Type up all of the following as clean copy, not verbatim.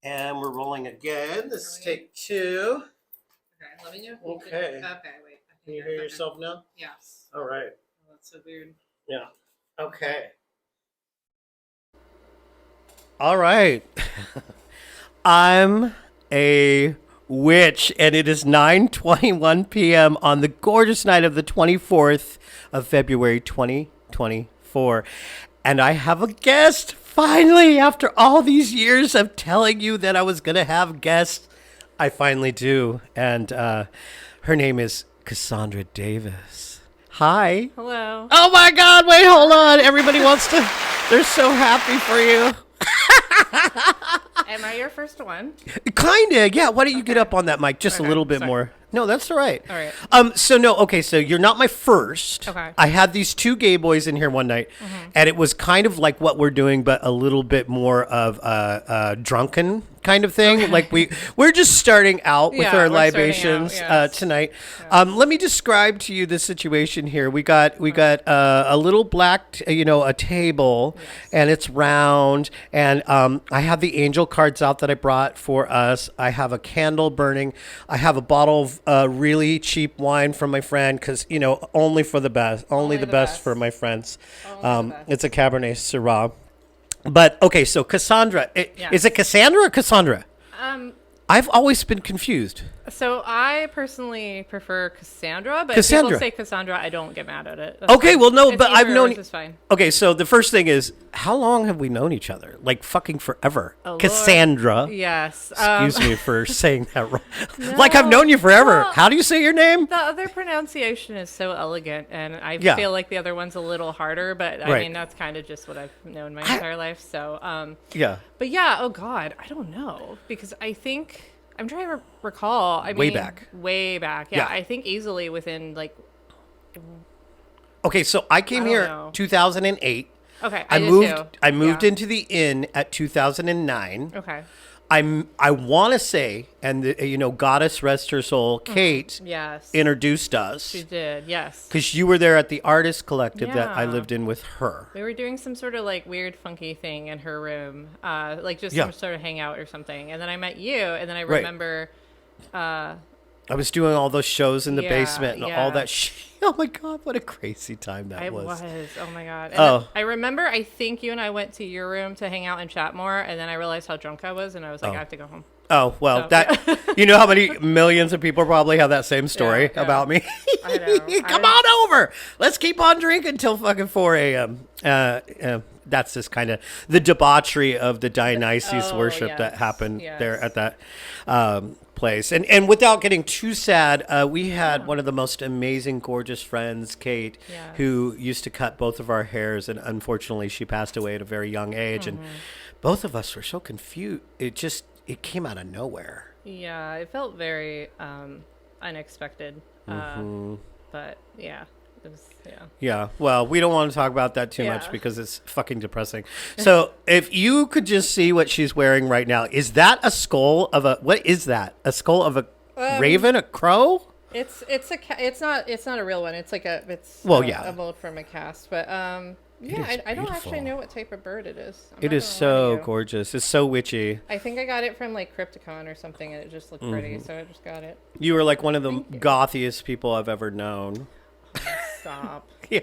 And we're rolling again. This is take two. Okay, let me know. Okay. Okay, wait. Can you hear yourself now? Yes. All right. Oh, that's so weird. Yeah. Okay. All right. I'm a witch, and it is 9:21 p.m. on the gorgeous night of the 24th of February 2024. And I have a guest, finally, after all these years of telling you that I was going to have guests. I finally do. And her name is Kassandra Davis. Hi. Hello. Oh my God, wait, hold on. Everybody wants to, they're so happy for you. Am I your first one? Kinda, yeah. Why don't you get up on that mic just a little bit more? No, that's all right. All right. So you're not my first. Okay. I had these two gay boys in here one night, and it was kind of like what we're doing, but a little bit more of a drunken kind of thing. Okay. Like we're just starting out with our libations tonight. Yes. Let me describe to you the situation here. We got a little black, a table, and it's round, and I have the angel cards out that I brought for us. I have a candle burning. I have a bottle of really cheap wine from my friend because only for the best, only the best for my friends. It's a Cabernet Syrah. But okay, so Kassandra, is it Cassandra or Kassandra? I've always been confused. So I personally prefer Kassandra, but if people say Kassandra, I don't get mad at it. That's okay, fine. Well, no, but I've known. Is fine. Okay, so the first thing is, how long have we known each other? Like fucking forever. Oh, Cassandra. Lord. Yes. Excuse me for saying that wrong. No, like I've known you forever. Well, how do you say your name? The other pronunciation is so elegant, and I feel like the other one's a little harder. But I mean, that's kind of just what I've known my entire life. So yeah. But yeah. Oh God, I don't know because I think. I'm trying to recall. I mean, way back. Yeah, I think easily within like. Okay, so I came here 2008. Okay, I moved into the inn at 2009. Okay. I want to say, and goddess rest her soul, Kate, introduced us. She did, yes. Because you were there at the artist collective that I lived in with her. We were doing some sort of like weird, funky thing in her room, like just some sort of hangout or something. And then I met you, and then I remember. I was doing all those shows in the basement and all that shit. Oh my God, what a crazy time that was. It was. Oh my God. And I remember, I think you and I went to your room to hang out and chat more, and then I realized how drunk I was, and I was like, I have to go home. Oh, well, that, how many millions of people probably have that same story about me? I know. Come on over. Let's keep on drinking until fucking 4 a.m. That's just kind of the debauchery of the Dionysus worship that happened there at that place. And without getting too sad, we had one of the most amazing, gorgeous friends, Kate, who used to cut both of our hairs. And unfortunately, she passed away at a very young age. And both of us were so confused. It came out of nowhere. Yeah, it felt very unexpected. But yeah. Yeah, well, we don't want to talk about that too much because it's fucking depressing. So if you could just see what she's wearing right now, is that a skull of what is that? A skull of a raven, a crow? It's not a real one. It's like a mold from a cast, but I don't actually know what type of bird it is. It is so gorgeous. It's so witchy. I think I got it from like Crypticon or something, and it just looked pretty, so I just got it. You were like one of the gothiest people I've ever known. Stop. Yeah.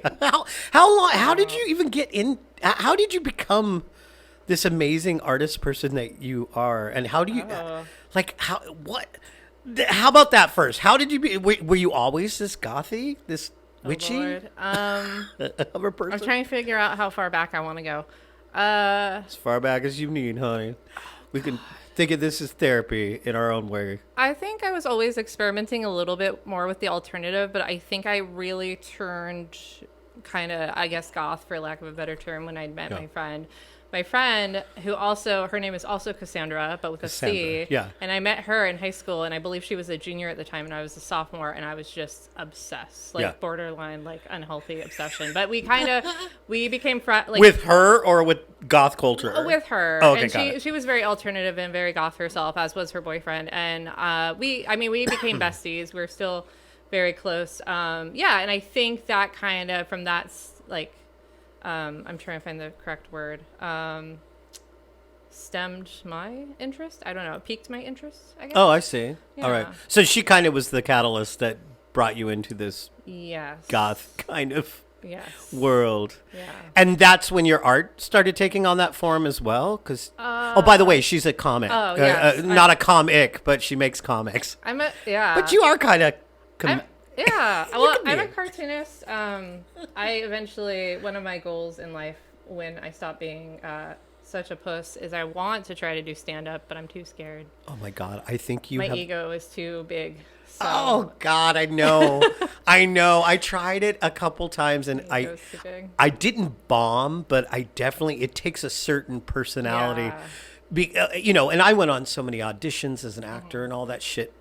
How long? How did you even get in? How did you become this amazing artist person that you are? And how do you How about that first? How did you be? Were you always this gothy, this witchy? Of a person? I'm trying to figure out how far back I want to go. As far back as you need, honey. We can think of this as therapy in our own way. I think I was always experimenting a little bit more with the alternative, but I think I really turned kind of, I guess, goth, for lack of a better term, when I met my friend. My friend, who also, her name is also Kassandra, but with a C. Yeah. And I met her in high school, and I believe she was a junior at the time, and I was a sophomore, and I was just obsessed, borderline, like, unhealthy obsession. But we became friends. Like, with her or with goth culture? With her. Oh, okay, and she was very alternative and very goth herself, as was her boyfriend. And we became besties. We're still very close. And I think that kind of, from that, like, I'm trying to find the correct word. stemmed my interest. I don't know. It piqued my interest, I guess. Oh, I see. Yeah. All right. So she kind of was the catalyst that brought you into this goth kind of world. Yeah. And that's when your art started taking on that form as well? Because by the way, she's a comic. Oh, yes. Not a comic, but she makes comics. But you are kind of... Well, I'm a cartoonist. I eventually... One of my goals in life when I stopped being... such a puss is I want to try to do stand-up, but I'm too scared. Oh my God, I think my ego is too big. So. Oh God, I know. I know. I tried it a couple times and I didn't bomb, but I definitely, it takes a certain personality. Yeah. And I went on so many auditions as an actor and all that shit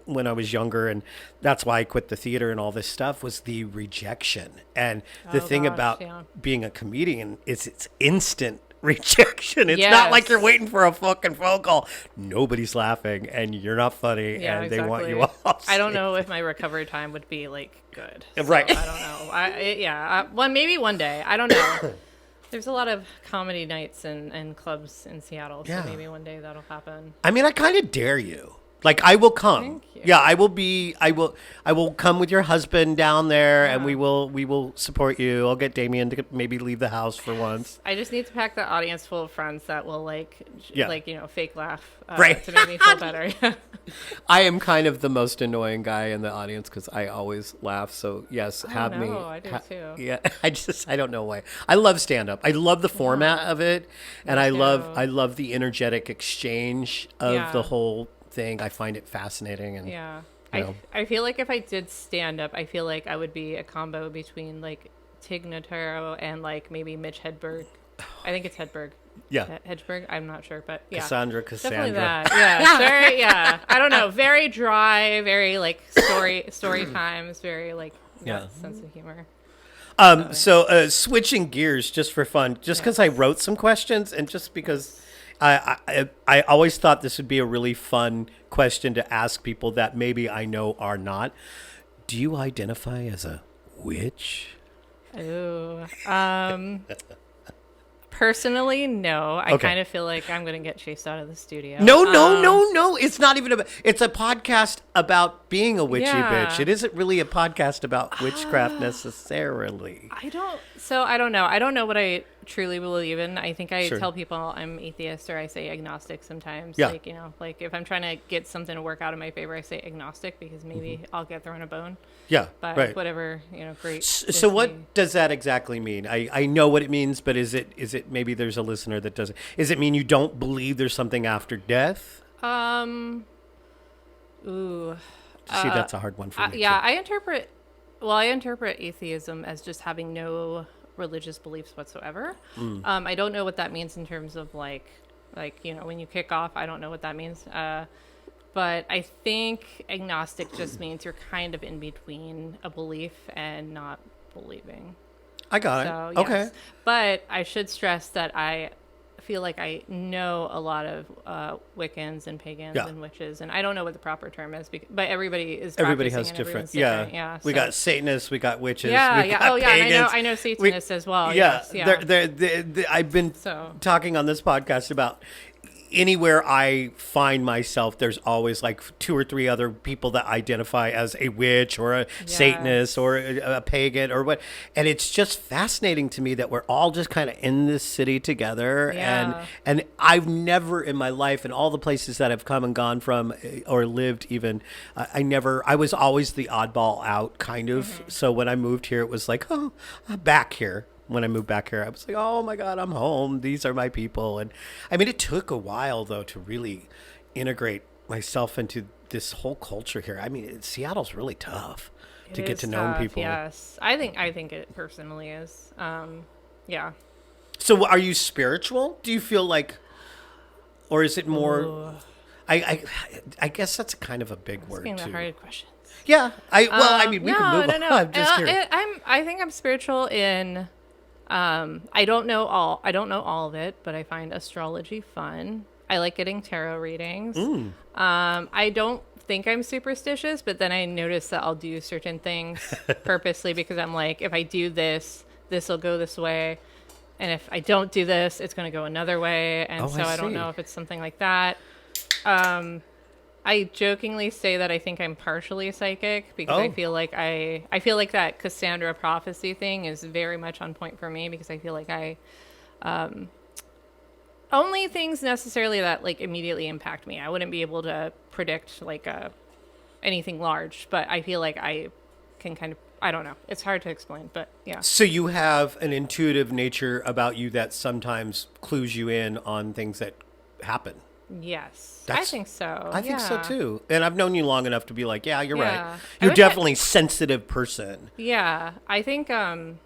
when I was younger, and that's why I quit the theater and all this stuff, was the rejection. And the thing about being a comedian is it's instant rejection. It's not like you're waiting for a fucking phone call. Nobody's laughing and you're not funny and they want you off stage. I don't know if my recovery time would be like good. So right. I don't know. Maybe one day. I don't know. There's a lot of comedy nights and clubs in Seattle, so maybe one day that'll happen. I mean, I kind of dare you. Like, I will come. Thank you. Yeah, I will come with your husband down there and we will support you. I'll get Damien to maybe leave the house for once. I just need to pack the audience full of friends that will fake laugh right. to make me feel better. I am kind of the most annoying guy in the audience because I always laugh. So yes, have me. I do too. Yeah, I don't know why. I love stand up. I love the format of it, and I love the energetic exchange of the whole thing. I find it fascinating. And I feel like if I did stand up, I feel like I would be a combo between like Tig Notaro and like maybe Mitch Hedberg. I think it's Hedberg. Yeah. Hedberg. I'm not sure, but yeah. Cassandra. Definitely that. Yeah. Very, I don't know. Very dry, very like story times, very like sense of humor. So switching gears just for fun, just because I wrote some questions and just because I always thought this would be a really fun question to ask people that maybe I know are not. Do you identify as a witch? Oh, personally, no. I kind of feel like I'm going to get chased out of the studio. No. It's not even about... It's a podcast about being a witchy bitch. It isn't really a podcast about witchcraft necessarily. I don't know. I don't know what I truly believe in. I think I tell people I'm atheist or I say agnostic sometimes. Yeah. Like if I'm trying to get something to work out in my favor, I say agnostic because maybe I'll get thrown a bone. Yeah, but whatever, great. So what does that exactly mean? I know what it means, but is it maybe there's a listener that doesn't? Does it mean you don't believe there's something after death? Ooh. See, that's a hard one for me. I interpret atheism as just having no religious beliefs whatsoever. I don't know what that means in terms of like when you kick off. I don't know what that means. But I think agnostic just means you're kind of in between a belief and not believing. I got it. Okay. Yes. But I should stress that I feel like I know a lot of Wiccans and pagans and witches, and I don't know what the proper term is, but everybody has different. Yeah. We got Satanists, we got witches. Yeah. We got pagans. I know Satanists as well. Yeah. Yes, I've been talking on this podcast about anywhere I find myself, there's always like 2 or 3 other people that identify as a witch or a Satanist or a pagan or what. And it's just fascinating to me that we're all just kind of in this city together. Yeah. And I've never in my life, in all the places that I've come and gone from or lived even, I was always the oddball out kind of. Mm-hmm. So when I moved here, it was like, oh, I'm back here. When I moved back here, I was like, oh my God, I'm home. These are my people. And I mean, it took a while though to really integrate myself into this whole culture here. I mean, Seattle's really tough to get to know people. Yes. I think it personally is. Yeah. So are you spiritual? Do you feel like, or is it more, Ooh. I guess that's kind of a big word too. Asking the hard questions. Yeah. We can move on. I'm just curious. I think I'm spiritual in, I don't know all of it, but I find astrology fun. I like getting tarot readings. I don't think I'm superstitious, but then I notice that I'll do certain things purposely because I'm like, if I do this, this will go this way. And if I don't do this, it's going to go another way. And I don't know if it's something like that. I jokingly say that I think I'm partially psychic because I feel like that Kassandra prophecy thing is very much on point for me because I feel like I only things necessarily that like immediately impact me. I wouldn't be able to predict like anything large, but I feel like I can kind of, I don't know. It's hard to explain, but yeah. So you have an intuitive nature about you that sometimes clues you in on things that happen. Yes, I think so. I think so too. And I've known you long enough to be like, yeah, you're right. You're definitely a sensitive person. Yeah, I think I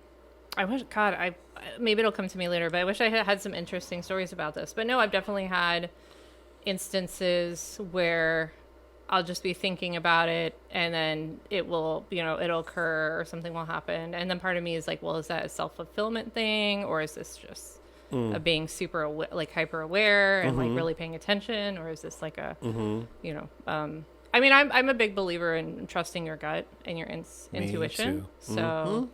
wish, God, maybe it'll come to me later, but I wish I had some interesting stories about this. But no, I've definitely had instances where I'll just be thinking about it and then it will, it'll occur or something will happen. And then part of me is like, well, is that a self-fulfillment thing or is this just being super like hyper aware and like really paying attention, or is this like a I mean, I'm a big believer in trusting your gut and your intuition. So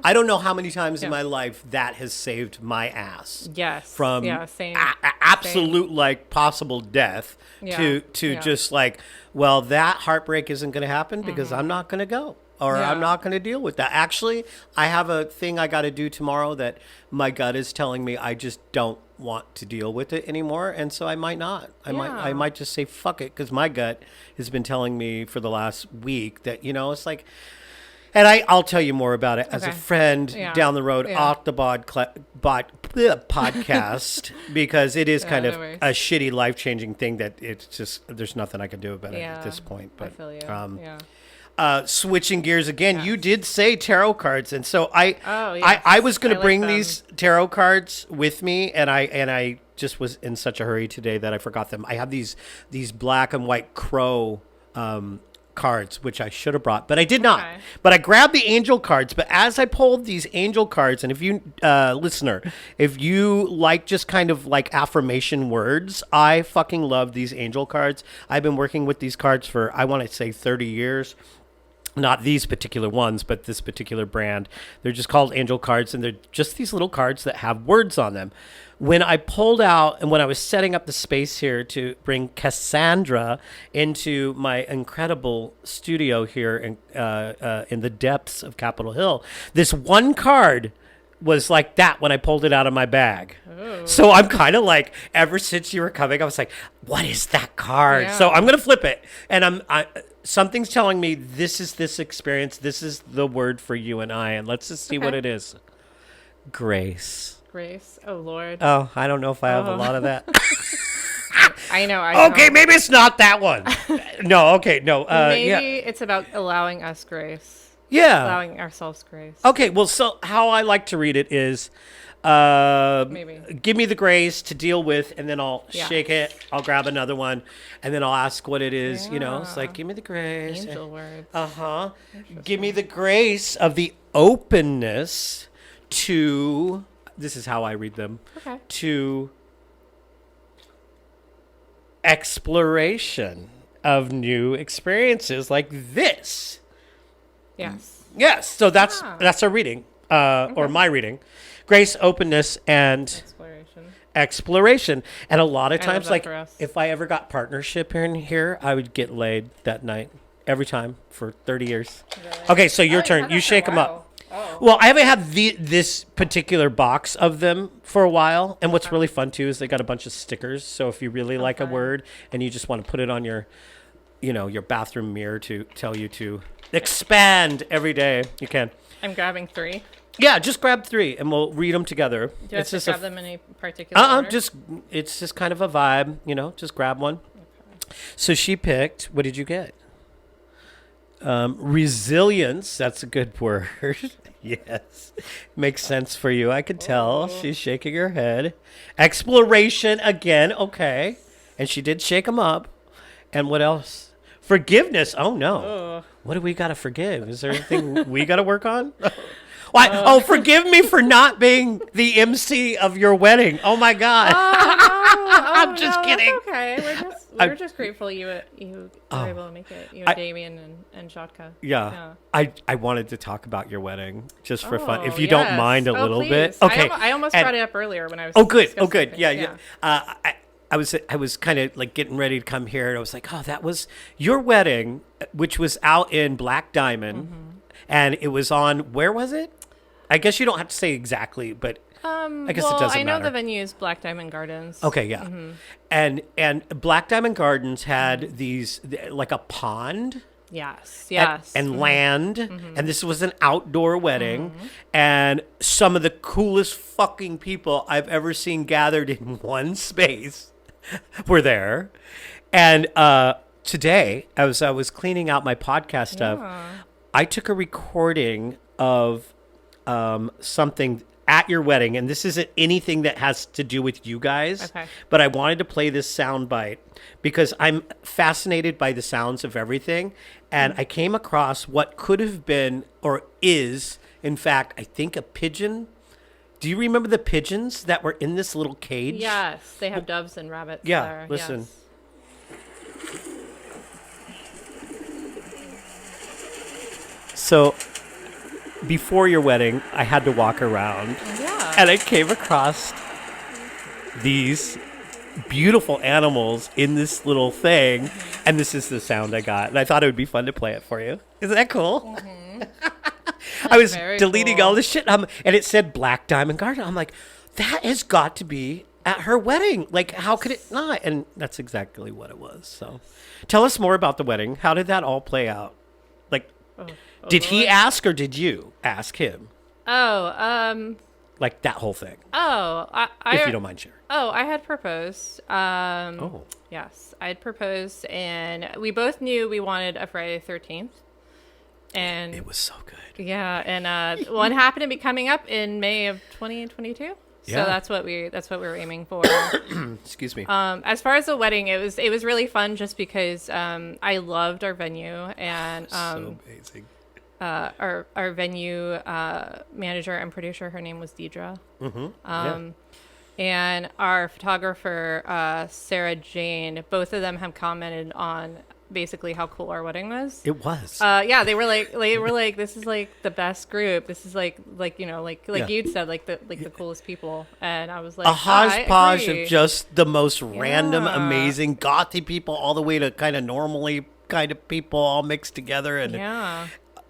I don't know how many times in my life that has saved my ass. Yes. From same. Absolute like possible death to just like, well, that heartbreak isn't going to happen because I'm not going to go. Or I'm not going to deal with that. Actually, I have a thing I got to do tomorrow that my gut is telling me I just don't want to deal with it anymore, and so I might not. I might just say fuck it, because my gut has been telling me for the last week that it's like. And I'll tell you more about it as a friend down the road off the podcast because it is kind of a shitty, life-changing thing that it's just there's nothing I can do about it at this point. But, I feel you. Switching gears again, you did say tarot cards, and so I was going to bring these tarot cards with me, and I just was in such a hurry today that I forgot them. I have these black and white crow cards, which I should have brought, but I did not. But I grabbed the angel cards. But as I pulled these angel cards, and if you, listener, if you like just kind of like affirmation words, I fucking love these angel cards. I've been working with these cards for, I want to say 30 years. Not these particular ones, but this particular brand. They're just called angel cards, and they're just these little cards that have words on them. When I pulled out, and when I was setting up the space here to bring Kassandra into my incredible studio here in the depths of Capitol Hill, this one card was like that when I pulled it out of my bag. Oh. So I'm kind of like, ever since you were coming, I was like, what is that card? Yeah. So I'm going to flip it. And something's telling me this is this experience. This is the word for you and I. And let's just see what it is. Grace. Grace. Oh, Lord. Oh, I don't know if I have a lot of that. I know. Okay, maybe it's not that one. No, okay, no. Maybe it's about allowing us grace. Yeah. Allowing ourselves grace. Okay, well, so how I like to read it is maybe give me the grace to deal with, and then I'll shake it. I'll grab another one, and then I'll ask what it is. It's like, give me the grace. Angel words. Give me the grace of the openness to, this is how I read them, to exploration of new experiences like this. Yes. So that's our reading, or my reading. Grace, openness, and exploration. And a lot of times, like, if I ever got partnership in here, I would get laid that night every time for 30 years. Really? Okay, so your turn. You shake them up. Oh. Well, I haven't had this particular box of them for a while. And what's really fun, too, is they got a bunch of stickers. So if you really like a word and you just want to put it on your bathroom mirror to tell you to expand every day, you can. I'm grabbing 3. Yeah, just grab 3 and we'll read them together. Do I have to grab them in a particular order? It's just kind of a vibe, just grab one. Okay. So she picked, what did you get? Resilience, that's a good word. Yes. Makes sense for you, I could tell. She's shaking her head. Exploration again, okay. And she did shake them up. And what else? Forgiveness. Oh, no. What do we got to forgive? Is there anything we got to work on? Why? Forgive me for not being the MC of your wedding. Oh, my God. I'm just kidding. That's okay. We're just grateful you were able to make it. You and Damien and Shotka. Yeah. I wanted to talk about your wedding just for fun, if you don't mind a little bit. Okay. I almost brought it up earlier when I was. Oh, good. Oh, good. Yeah. I was kind of like getting ready to come here, and I was like, oh, that was your wedding, which was out in Black Diamond, and it was on, where was it? I guess you don't have to say exactly, but I guess it doesn't matter. I know the venue is Black Diamond Gardens. Okay, yeah. And Black Diamond Gardens had these, like a pond. Yes. And land. And this was an outdoor wedding. And some of the coolest fucking people I've ever seen gathered in one space were there. And today, as I was cleaning out my podcast stuff, I took a recording of something at your wedding, and this isn't anything that has to do with you guys, but I wanted to play this sound bite because I'm fascinated by the sounds of everything, and I came across what could have been, or is, in fact, I think a pigeon. Do you remember the pigeons that were in this little cage? Yes, they have doves and rabbits there. Listen. Yes. So before your wedding, I had to walk around, and I came across these beautiful animals in this little thing, and this is the sound I got, and I thought it would be fun to play it for you. Isn't that cool? I was deleting all this shit, and it said Black Diamond Garden. I'm like, that has got to be at her wedding. Like, how could it not? And that's exactly what it was. So tell us more about the wedding. How did that all play out? Like, did he ask, or did you ask him? Like that whole thing. If you don't mind sharing. I had proposed. Yes, I had proposed, and we both knew we wanted a Friday the 13th. And it was so good. Yeah, and one happened to be coming up in May of 2022. So that's what we were aiming for. Excuse me. As far as the wedding, it was really fun just because I loved our venue, and so amazing. Our venue manager and producer, her name was Deidre. And our photographer, Sarah Jane, both of them have commented on basically how cool our wedding was. It was. They were like, this is like the best group. This is like you'd said, like the coolest people. And I was like, a hodgepodge of just the most random, amazing, gothy people, all the way to kind of normally kind of people all mixed together, and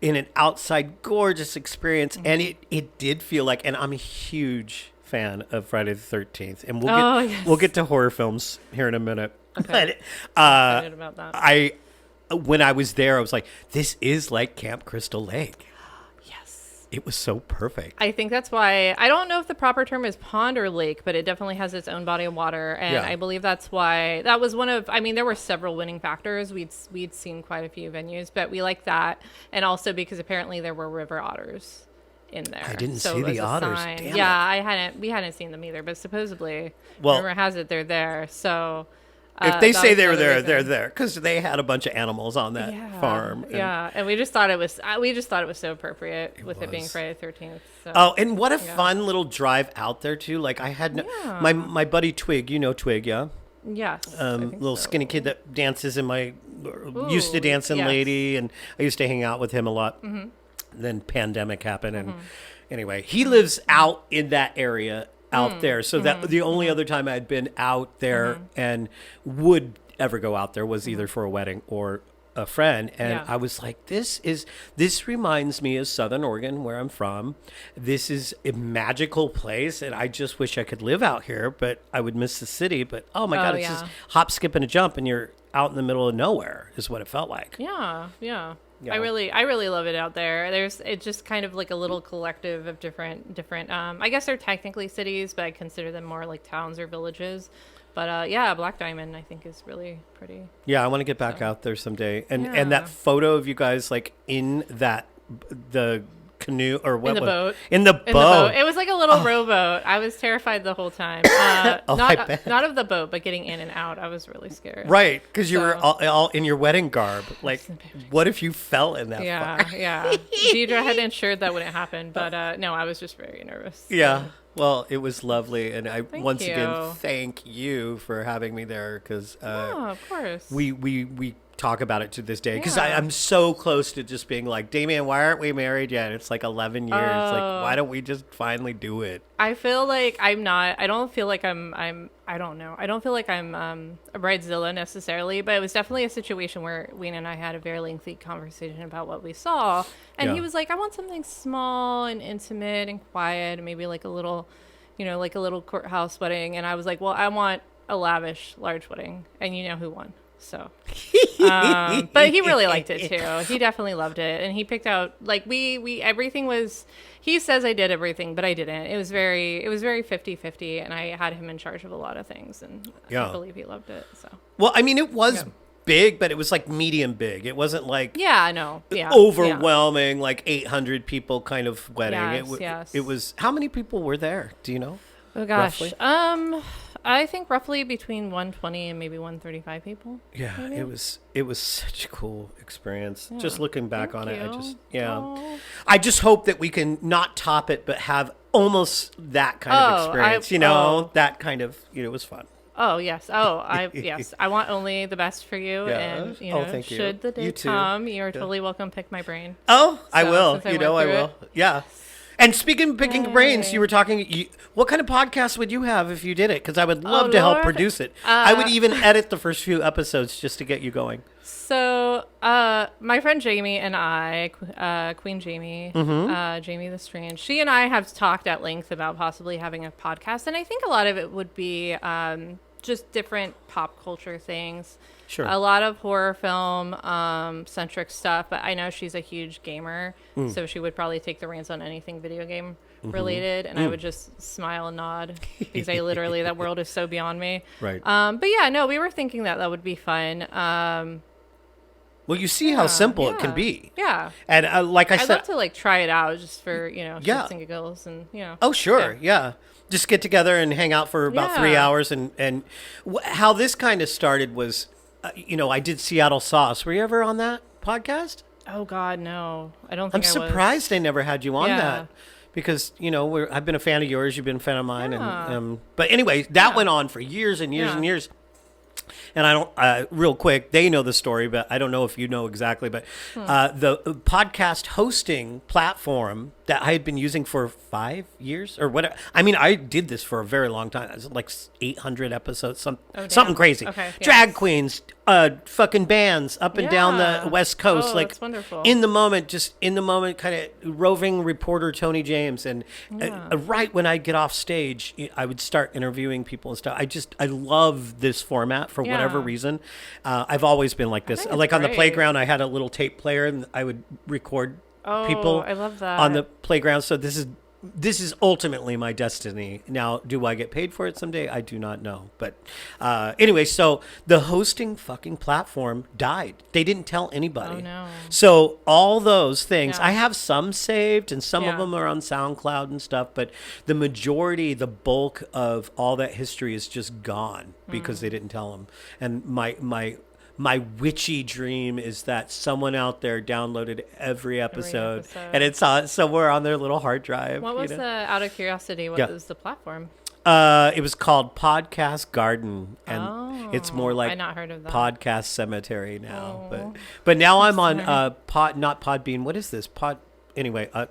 in an outside gorgeous experience. And it did feel like, and I'm a huge fan of Friday the 13th, and we'll get to horror films here in a minute. Okay. But about that. When I was there, I was like, this is like Camp Crystal Lake. Yes. It was so perfect. I think that's why, I don't know if the proper term is pond or lake, but it definitely has its own body of water. And I believe that's why, that was one of, I mean, there were several winning factors. We'd seen quite a few venues, but we liked that. And also because apparently there were river otters in there. I didn't see the otters. Damn we hadn't seen them either, but supposedly, rumor has it they're there. So if they say they were there, they're there, because they had a bunch of animals on that farm. And we just thought it was so appropriate with it being Friday the 13th. So. Oh, and what a fun little drive out there too. Like I had my buddy Twig, you know Twig, yeah? Yes. Little skinny kid that dances in used to dance in Lady, and I used to hang out with him a lot. Then pandemic happened, and anyway, he lives out in that area out there. So that the only other time I'd been out there and would ever go out there was either for a wedding or a friend. And I was like, this reminds me of Southern Oregon, where I'm from. This is a magical place, and I just wish I could live out here, but I would miss the city. But oh my God, it's just hop, skip, and a jump, and you're out in the middle of nowhere is what it felt like. Yeah. I really love it out there. It's just kind of like a little collective of different. I guess they're technically cities, but I consider them more like towns or villages. But Black Diamond I think is really pretty. Yeah, I want to get back out there someday. And that photo of you guys like in the canoe or what? In the boat. It was like a little rowboat. I was terrified the whole time. Not of the boat, but getting in and out. I was really scared. Right, because you were all in your wedding garb. Like, what if you fell in that? Yeah. Deidre had ensured that wouldn't happen, but no, I was just very nervous. Yeah. Well, it was lovely, and I Thank you. Again thank you for having me there because of course we talk about it to this day because I'm so close to just being like, Damien, why aren't we married yet? It's like 11 years. Like, why don't we just finally do it? I feel like I'm not. I don't feel like I'm. I don't know. I don't feel like I'm a bridezilla necessarily, but it was definitely a situation where Wayne and I had a very lengthy conversation about what we saw, and he was like, "I want something small and intimate and quiet, and maybe like a little, like a little courthouse wedding." And I was like, "Well, I want a lavish, large wedding," and you know who won. So, but he really liked it too. He definitely loved it. And he picked out, like, we everything was, he says I did everything, but I didn't. It was very 50-50, and I had him in charge of a lot of things, and I believe he loved it. So, well, I mean, it was big, but it was like medium big. It wasn't like overwhelming, like 800 people kind of wedding. Yes, it was, how many people were there? Do you know? Oh gosh. Roughly? I think roughly between 120 and maybe 135 people. Yeah, maybe. It was such a cool experience. Yeah. Just looking back on it, I just hope that we can not top it, but have almost that kind of experience. That kind of, it was fun. Oh yes. Yes. I want only the best for you. And thank should you. the day come, you are totally welcome. Pick my brain. Oh, I will. I will. Yeah. And speaking of picking brains, you were talking, what kind of podcast would you have if you did it? Because I would love to help produce it. I would even edit the first few episodes just to get you going. So my friend Jamie and I, Queen Jamie, Jamie the Strange, she and I have talked at length about possibly having a podcast. And I think a lot of it would be just different pop culture things. Sure. A lot of horror film centric stuff, but I know she's a huge gamer, so she would probably take the reins on anything video game related, and I would just smile and nod because that world is so beyond me. Right. But yeah, no, we were thinking that would be fun. Well, you see how simple it can be. Yeah. And like I said, I'd love to like try it out just for shits and giggles and Oh sure, yeah. Just get together and hang out for about 3 hours, and how this kind of started was. I did Seattle Sauce. Were you ever on that podcast? Oh God, no. I don't think I'm surprised I never had you on that because, I've been a fan of yours. You've been a fan of mine. And but anyway, that went on for years and years and years. And I don't, real quick, they know the story, but I don't know if you know exactly. But the podcast hosting platform that I had been using for 5 years or whatever. I mean, I did this for a very long time. It was like 800 episodes, something crazy. Okay, Drag queens, fucking bands up and down the West Coast. Like that's wonderful. In the moment, kind of roving reporter Tony James. And right when I'd get off stage, I would start interviewing people and stuff. I love this format for whatever reason. I've always been like this. Like on the playground, I had a little tape player and I would record people I love that. on the playground. So this is ultimately my destiny. Now, do I get paid for it someday? I do not know. But anyway, so the hosting fucking platform died. They didn't tell anybody. Oh, no. So all those things, I have some saved and some of them are on SoundCloud and stuff. But the majority, the bulk of all that history is just gone because they didn't tell them. And my witchy dream is that someone out there downloaded every episode. And it's somewhere on their little hard drive. What was out of curiosity, what was the platform? It was called Podcast Garden, and it's more like I've not heard of that. Podcast Cemetery now. But now I'm on not Podbean. What is this? Anyway, I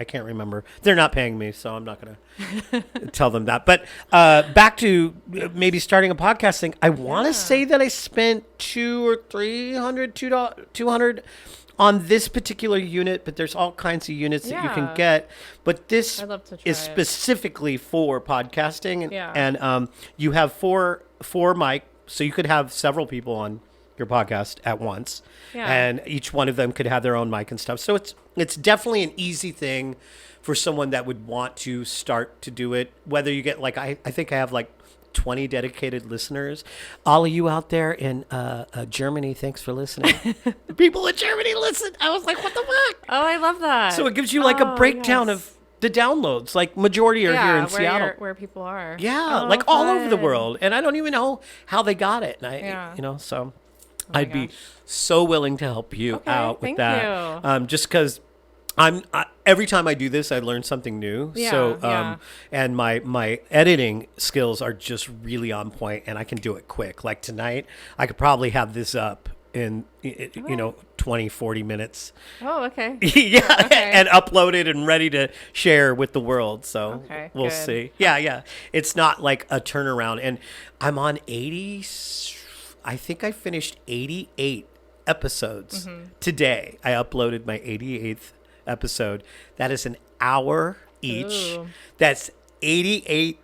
can't remember. They're not paying me, so I'm not going to tell them that. But back to maybe starting a podcast thing. I want to say that I spent $200 on this particular unit, but there's all kinds of units that you can get. But this is specifically for podcasting, and you have four mic, so you could have several people on your podcast at once, and each one of them could have their own mic and stuff. So it's definitely an easy thing for someone that would want to start to do it. Whether you get I think I have 20 dedicated listeners. All of you out there in Germany, thanks for listening. The people in Germany listen. I was like, what the fuck? Oh, I love that. So it gives you a breakdown of the downloads. Majority are here in Seattle. Where people are. Yeah, all over the world. And I don't even know how they got it. And so I'd be so willing to help you out with that. Thank you. Just because every time I do this, I learn something new. And my editing skills are just really on point, and I can do it quick. Like tonight, I could probably have this up in 20, 40 minutes. Oh, okay. And uploaded and ready to share with the world. So we'll see. Yeah. It's not like a turnaround. And I'm on 80. I think I finished 88 episodes today. I uploaded my 88th episode. That is an hour each. Ooh. That's 88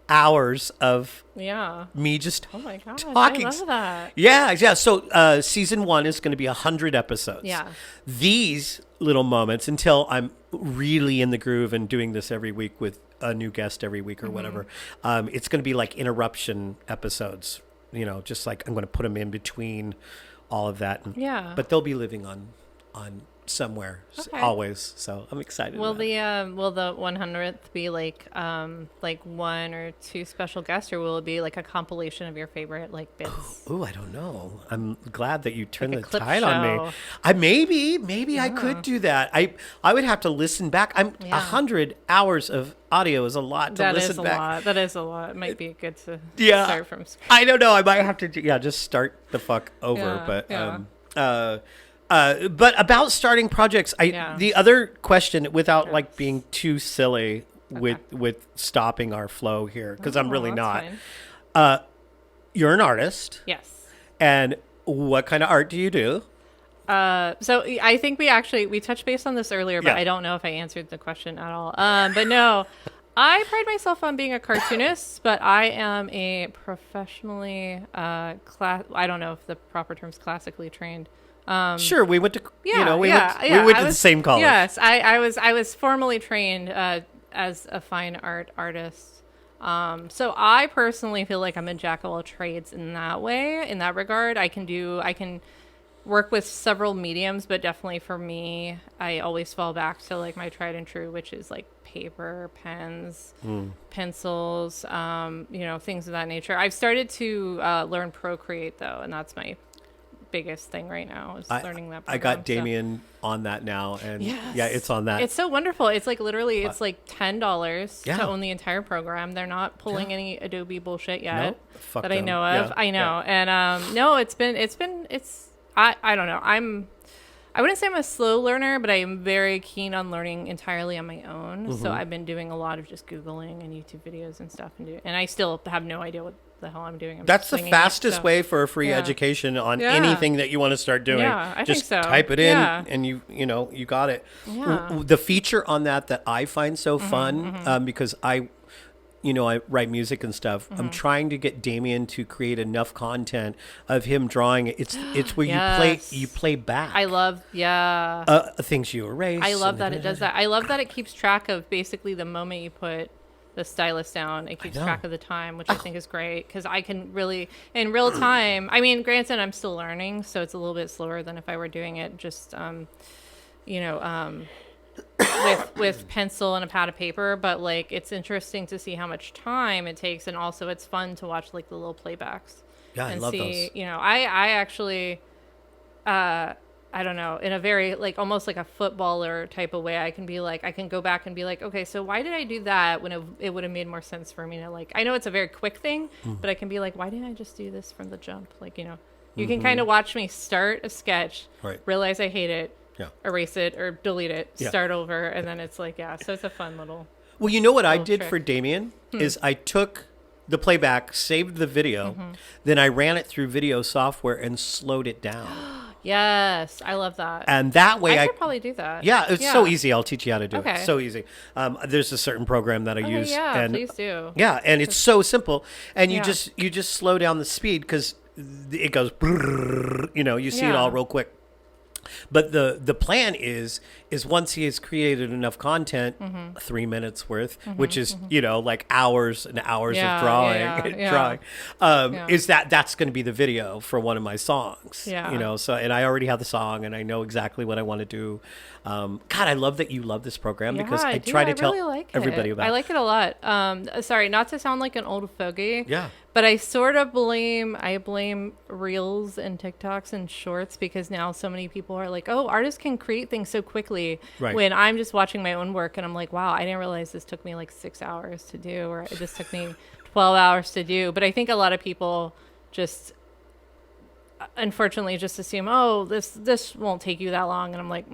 hours of me just talking. I love that. Yeah. So season 1 is going to be 100 episodes. Yeah. These little moments until I'm really in the groove and doing this every week with a new guest every week or whatever. It's going to be like interruption episodes. Just like I'm going to put them in between all of that. But they'll be living on somewhere always. So I'm excited. Will the 100th be like 1 or 2 special guests, or will it be like a compilation of your favorite bits? Oh, I don't know. I'm glad that you turned the tide on me. Maybe I could do that. I would have to listen back. 100 hours of audio is a lot to listen back. That is a lot. It might be good to start from scratch. I don't know. I might have to just start the fuck over. But about starting projects, the other question, without being too silly with stopping our flow here, because I'm really not. You're an artist. Yes. And what kind of art do you do? So I think we touched base on this earlier, but I don't know if I answered the question at all. But no, I pride myself on being a cartoonist, but I am a professionally I don't know if the proper term's classically trained. Sure, we went to we went to the same college. Yes, I was formally trained as a fine art artist. So I personally feel like I'm a jack of all trades in that way. In that regard, I can work with several mediums, but definitely for me, I always fall back to my tried and true, which is paper, pens, pencils, things of that nature. I've started to learn Procreate though, and that's my biggest thing right now is learning that program. I got Damien on that now, and it's on that. It's so wonderful. It's literally it's $10 to own the entire program. They're not pulling any Adobe bullshit yet that I know of. I know. And no, it's I don't know. I wouldn't say I'm a slow learner, but I am very keen on learning entirely on my own. So I've been doing a lot of just Googling and YouTube videos and stuff, and I still have no idea what the hell I'm doing. That's the fastest way for a free education on anything that you want to start doing. Yeah, I just think so. Type it in and you got it. Yeah. The feature on that I find so fun because I write music and stuff. I'm trying to get Damien to create enough content of him drawing. It's where you play back. I love things you erase. I love that it does that. I love that it keeps track of basically the moment you put the stylus down. It keeps track of the time, which I think is great because I can really in real time. I mean, granted, I'm still learning, so it's a little bit slower than if I were doing it just with pencil and a pad of paper, but it's interesting to see how much time it takes, and also it's fun to watch the little playbacks. Yeah, and I love see, those. I actually I don't know, in a very almost like a footballer type of way, I can go back and be okay, so why did I do that when it would have made more sense for me to I know it's a very quick thing, but I can be why didn't I just do this from the jump? You can kind of watch me start a sketch, realize I hate it, erase it or delete it, start over, and then it's so it's a fun little. Well, you know what I did for Damien is I took the playback, saved the video, then I ran it through video software and slowed it down. Yes, I love that. And that way I could probably do that. Yeah, it's so easy. I'll teach you how to do it. So easy. There's a certain program that I use. Yeah, and, please do. Yeah, and it's so simple. And you just slow down the speed because it goes, you see it all real quick. But the plan is once he has created enough content, 3 minutes worth, which is hours and hours of drawing, is that's going to be the video for one of my songs. So and I already have the song and I know exactly what I want to do. God, I love that you love this program because I try to tell everybody about it. I like it a lot. Sorry, not to sound like an old fogey. Yeah. But I sort of blame Reels and TikToks and Shorts because now so many people are like, oh, artists can create things so quickly. Right. When I'm just watching my own work and I'm like, wow, I didn't realize this took me like 6 hours to do, or this took me 12 hours to do. But I think a lot of people just, unfortunately, just assume, oh, this won't take you that long. And I'm like,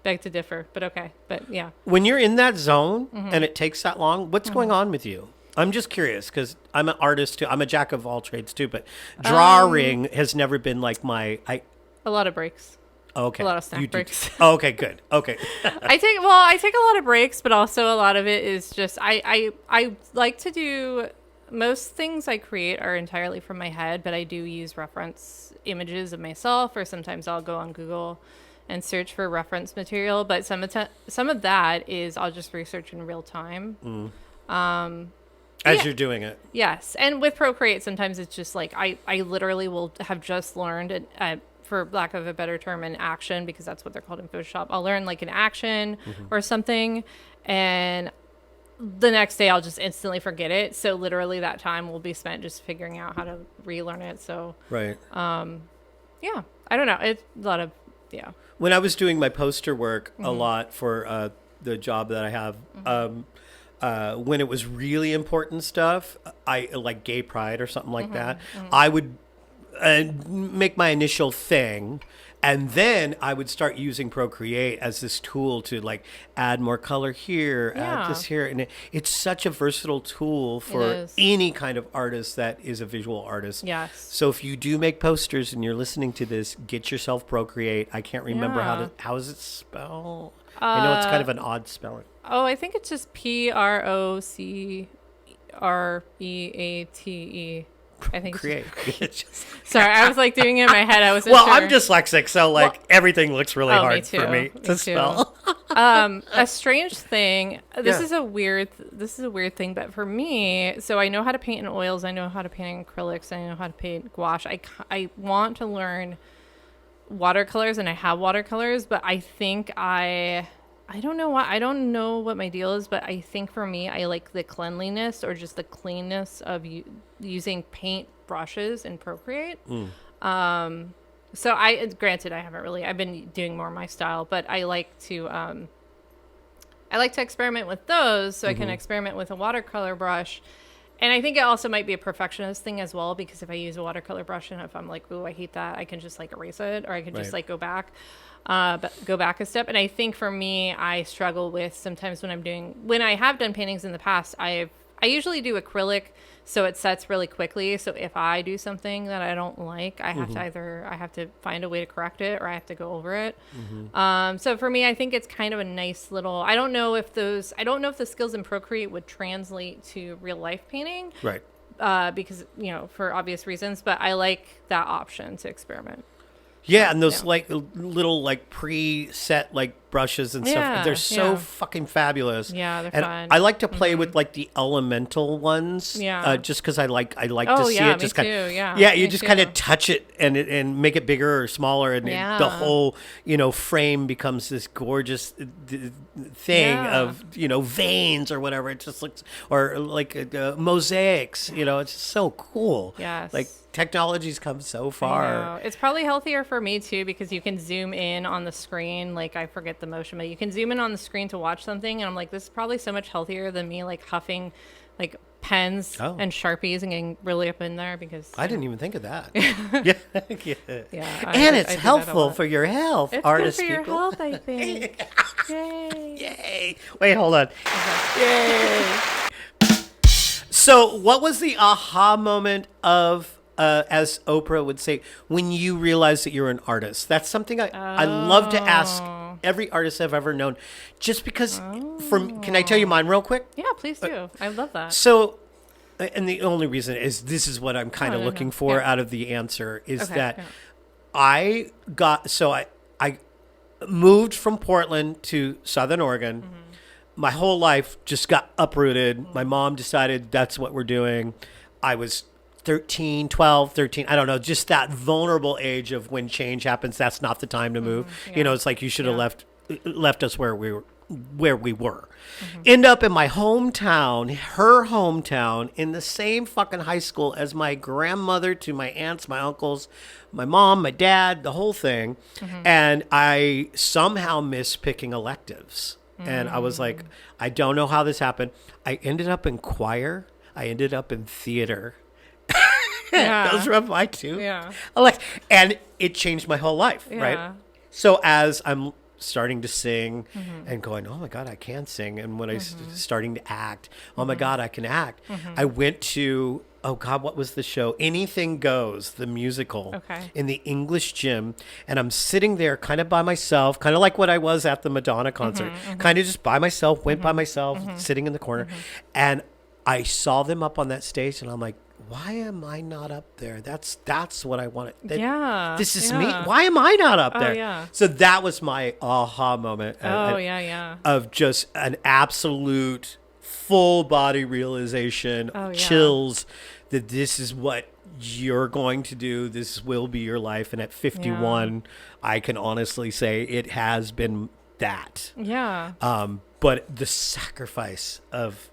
beg to differ, but okay. But yeah. When you're in that zone and it takes that long, what's going on with you? I'm just curious because I'm an artist too. I'm a jack of all trades too, but drawing has never been like a lot of breaks. Okay. A lot of snack breaks. Oh, okay, good. Okay. I take a lot of breaks, but also a lot of it is just I like to do most things I create are entirely from my head, but I do use reference images of myself, or sometimes I'll go on Google and search for reference material. But some of that is I'll just research in real time. As you're doing it. Yes. And with Procreate, sometimes it's just like I literally will have just learned, for lack of a better term, an action, because that's what they're called in Photoshop. I'll learn like an action or something, and the next day I'll just instantly forget it. So literally that time will be spent just figuring out how to relearn it. So, right. Yeah, I don't know. It's a lot of, yeah. When I was doing my poster work a lot for the job that I have, when it was really important stuff, I like gay pride or something like that, I would make my initial thing, and then I would start using Procreate as this tool to like add more color here, add this here, and it's such a versatile tool for any kind of artist that is a visual artist. Yes. So if you do make posters and you're listening to this, get yourself Procreate. I can't remember how is it spelled? I know it's kind of an odd spelling. Oh, I think it's just Procreate. I think Create. Sorry, I was like doing it in my head. I wasn't sure. I'm dyslexic, so everything looks really hard for me to spell. A strange thing. This is a weird thing, but for me, so I know how to paint in oils. I know how to paint in acrylics. I know how to paint gouache. I want to learn watercolors, and I have watercolors, but I think I don't know why. I don't know what my deal is, but I think for me, I like the cleanliness or just the cleanness of using paint brushes in Procreate. So granted, I've been doing more my style, but I like to experiment with those, so I can experiment with a watercolor brush. And I think it also might be a perfectionist thing as well, because if I use a watercolor brush and if I'm like, ooh, I hate that, I can just like erase it, or I can just like go back a step. And I think for me, I struggle with sometimes when I have done paintings in the past, I usually do acrylic, so it sets really quickly. So if I do something that I don't like, I have to find a way to correct it, or I have to go over it. So for me, I think it's kind of a nice little, I don't know if the skills in Procreate would translate to real life painting. Right. Because, for obvious reasons, but I like that option to experiment. Yeah, and those like little like preset like brushes and stuff, they're so fucking fabulous. Yeah, they're and fun. I like to play with like the elemental ones. Yeah. Just because I like to see it. Just kind of, you just kind of touch it and make it bigger or smaller, and the whole frame becomes this gorgeous thing of veins or whatever. It just looks, or like mosaics. It's just so cool. Yes. Like technology's come so far. It's probably healthier for me too, because you can zoom in on the screen. Like, I forget the motion, but you can zoom in on the screen to watch something, and I'm like, this is probably so much healthier than me like huffing like pens and Sharpies and getting really up in there, because I didn't even think of that. And it's helpful for your health. It's artist good for people. your health, I think. Yay! Wait, hold on. Yay! So, what was the aha moment of, as Oprah would say, when you realized that you're an artist? That's something I love to ask every artist I've ever known, just because. Can I tell you mine real quick? Yeah, please do. I love that. So, and the only reason is this is what I'm kind of looking for out of the answer is that I moved from Portland to Southern Oregon. My whole life just got uprooted. My mom decided that's what we're doing. I was 13, I don't know, just that vulnerable age of when change happens, that's not the time to move. It's like you should have left us where we where we were. End up in my hometown, her hometown, in the same fucking high school as my grandmother, to my aunts, my uncles, my mom, my dad, the whole thing. And I somehow missed picking electives. And I was like, I don't know how this happened. I ended up in choir. I ended up in theater. Those were my two. And it changed my whole life, right? So as I'm starting to sing and going, oh my God, I can sing. And when I starting to act, oh my God, I can act. I went to, oh God, what was the show? Anything Goes, the musical in the English gym. And I'm sitting there kind of by myself, kind of like what I was at the Madonna concert, kind of just by myself, went by myself, sitting in the corner. And I saw them up on that stage and I'm like, why am I not up there? That's what I wanted. This is me. Why am I not up there? So that was my aha moment. Of just an absolute full body realization, chills, that this is what you're going to do. This will be your life. And at 51, I can honestly say it has been that. But the sacrifice of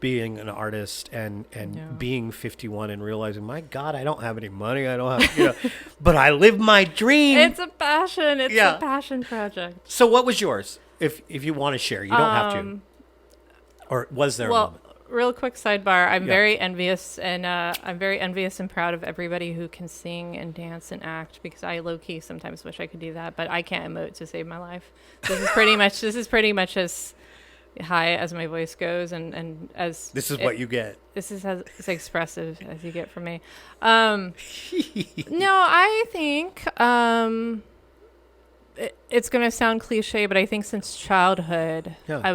being an artist and being 51 and realizing, my God, I don't have any money. I don't have, but I live my dream. It's a passion. It's a passion project. So what was yours? If you want to share, you don't have to. Or was there a moment? Real quick sidebar. I'm very envious and proud of everybody who can sing and dance and act, because I low key sometimes wish I could do that, but I can't emote to save my life. This is pretty much as high as my voice goes, and as this is what you get. This is as expressive as you get from me. No, I think it's going to sound cliche, but I think since childhood, I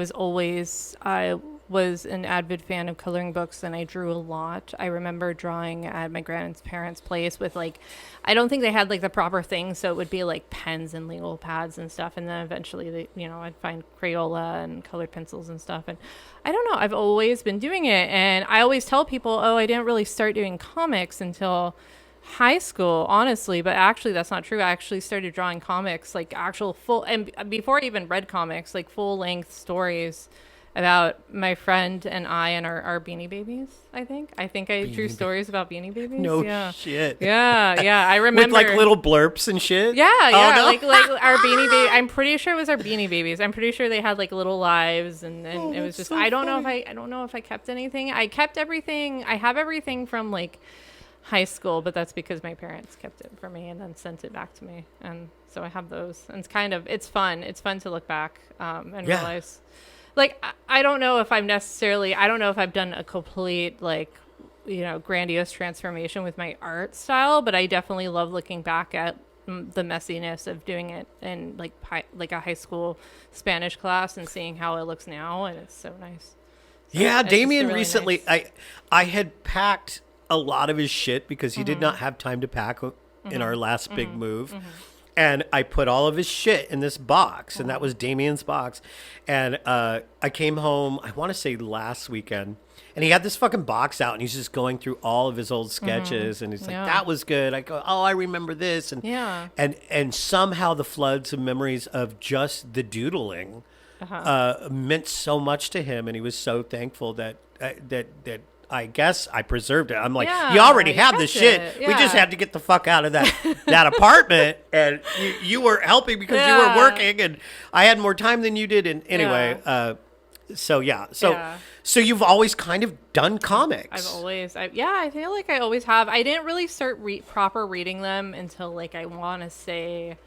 was an avid fan of coloring books, and I drew a lot. I remember drawing at my grandparents' place with, like, I don't think they had like the proper things, so it would be like pens and legal pads and stuff, and then eventually I'd find Crayola and colored pencils and stuff, and I don't know, I've always been doing it. And I always tell people, I didn't really start doing comics until high school, honestly, but actually that's not true. I actually started drawing comics, like actual full, and before I even read comics, like full-length stories about my friend and I and our Beanie Babies. I think I drew stories about Beanie Babies. No shit. Yeah. I remember with like little blurps and shit. Yeah. Oh, no? like our Beanie Baby. I'm pretty sure it was our Beanie Babies. I'm pretty sure they had like little lives, and it was just. So I don't know if I kept anything. I kept everything. I have everything from like high school, but that's because my parents kept it for me and then sent it back to me, and so I have those. And it's fun. It's fun to look back and realize. Like, I don't know if I've done a complete, like, grandiose transformation with my art style, but I definitely love looking back at the messiness of doing it in, like a high school Spanish class and seeing how it looks now, and it's so nice. So yeah, Damien really recently, nice. I had packed a lot of his shit because he did not have time to pack in our last big move. And I put all of his shit in this box, and that was Damien's box. And I came home, I want to say last weekend, and he had this fucking box out, and he's just going through all of his old sketches, and he's like, that was good. I go, I remember this. And somehow the floods of memories of just the doodling meant so much to him, and he was so thankful that I guess I preserved it. I'm like, you already have the shit. We just had to get the fuck out of that apartment, and you were helping because you were working, and I had more time than you did. And anyway, so you've always kind of done comics. I feel like I always have. I didn't really start proper reading them until, like, I want to say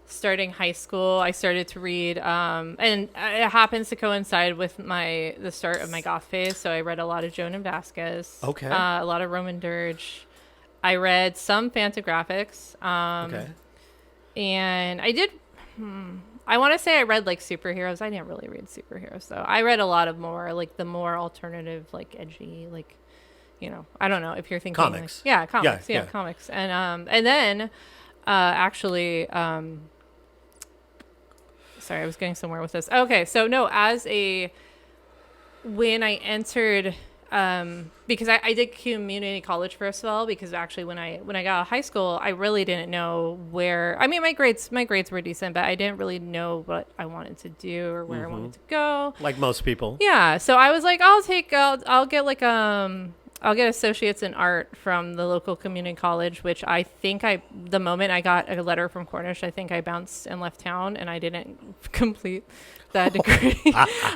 starting high school. I started to read, and it happens to coincide with the start of my goth phase. So I read a lot of Joan Vasquez, a lot of Roman Dirge. I read some Fantagraphics, and I did. I want to say I read like superheroes. I didn't really read superheroes, though. I read a lot of more like the more alternative, like edgy, like I don't know if you're thinking comics. Like, comics, comics, and then actually. Sorry, I was getting somewhere with this. Okay, so no, when I entered because I did community college first of all, because actually when I got out of high school, I really didn't know where. I mean, my grades were decent, but I didn't really know what I wanted to do or where I wanted to go. Like most people. Yeah. So I was like, I'll get like I'll get associates in art from the local community college, which I think the moment I got a letter from Cornish, I think I bounced and left town, and I didn't complete that degree.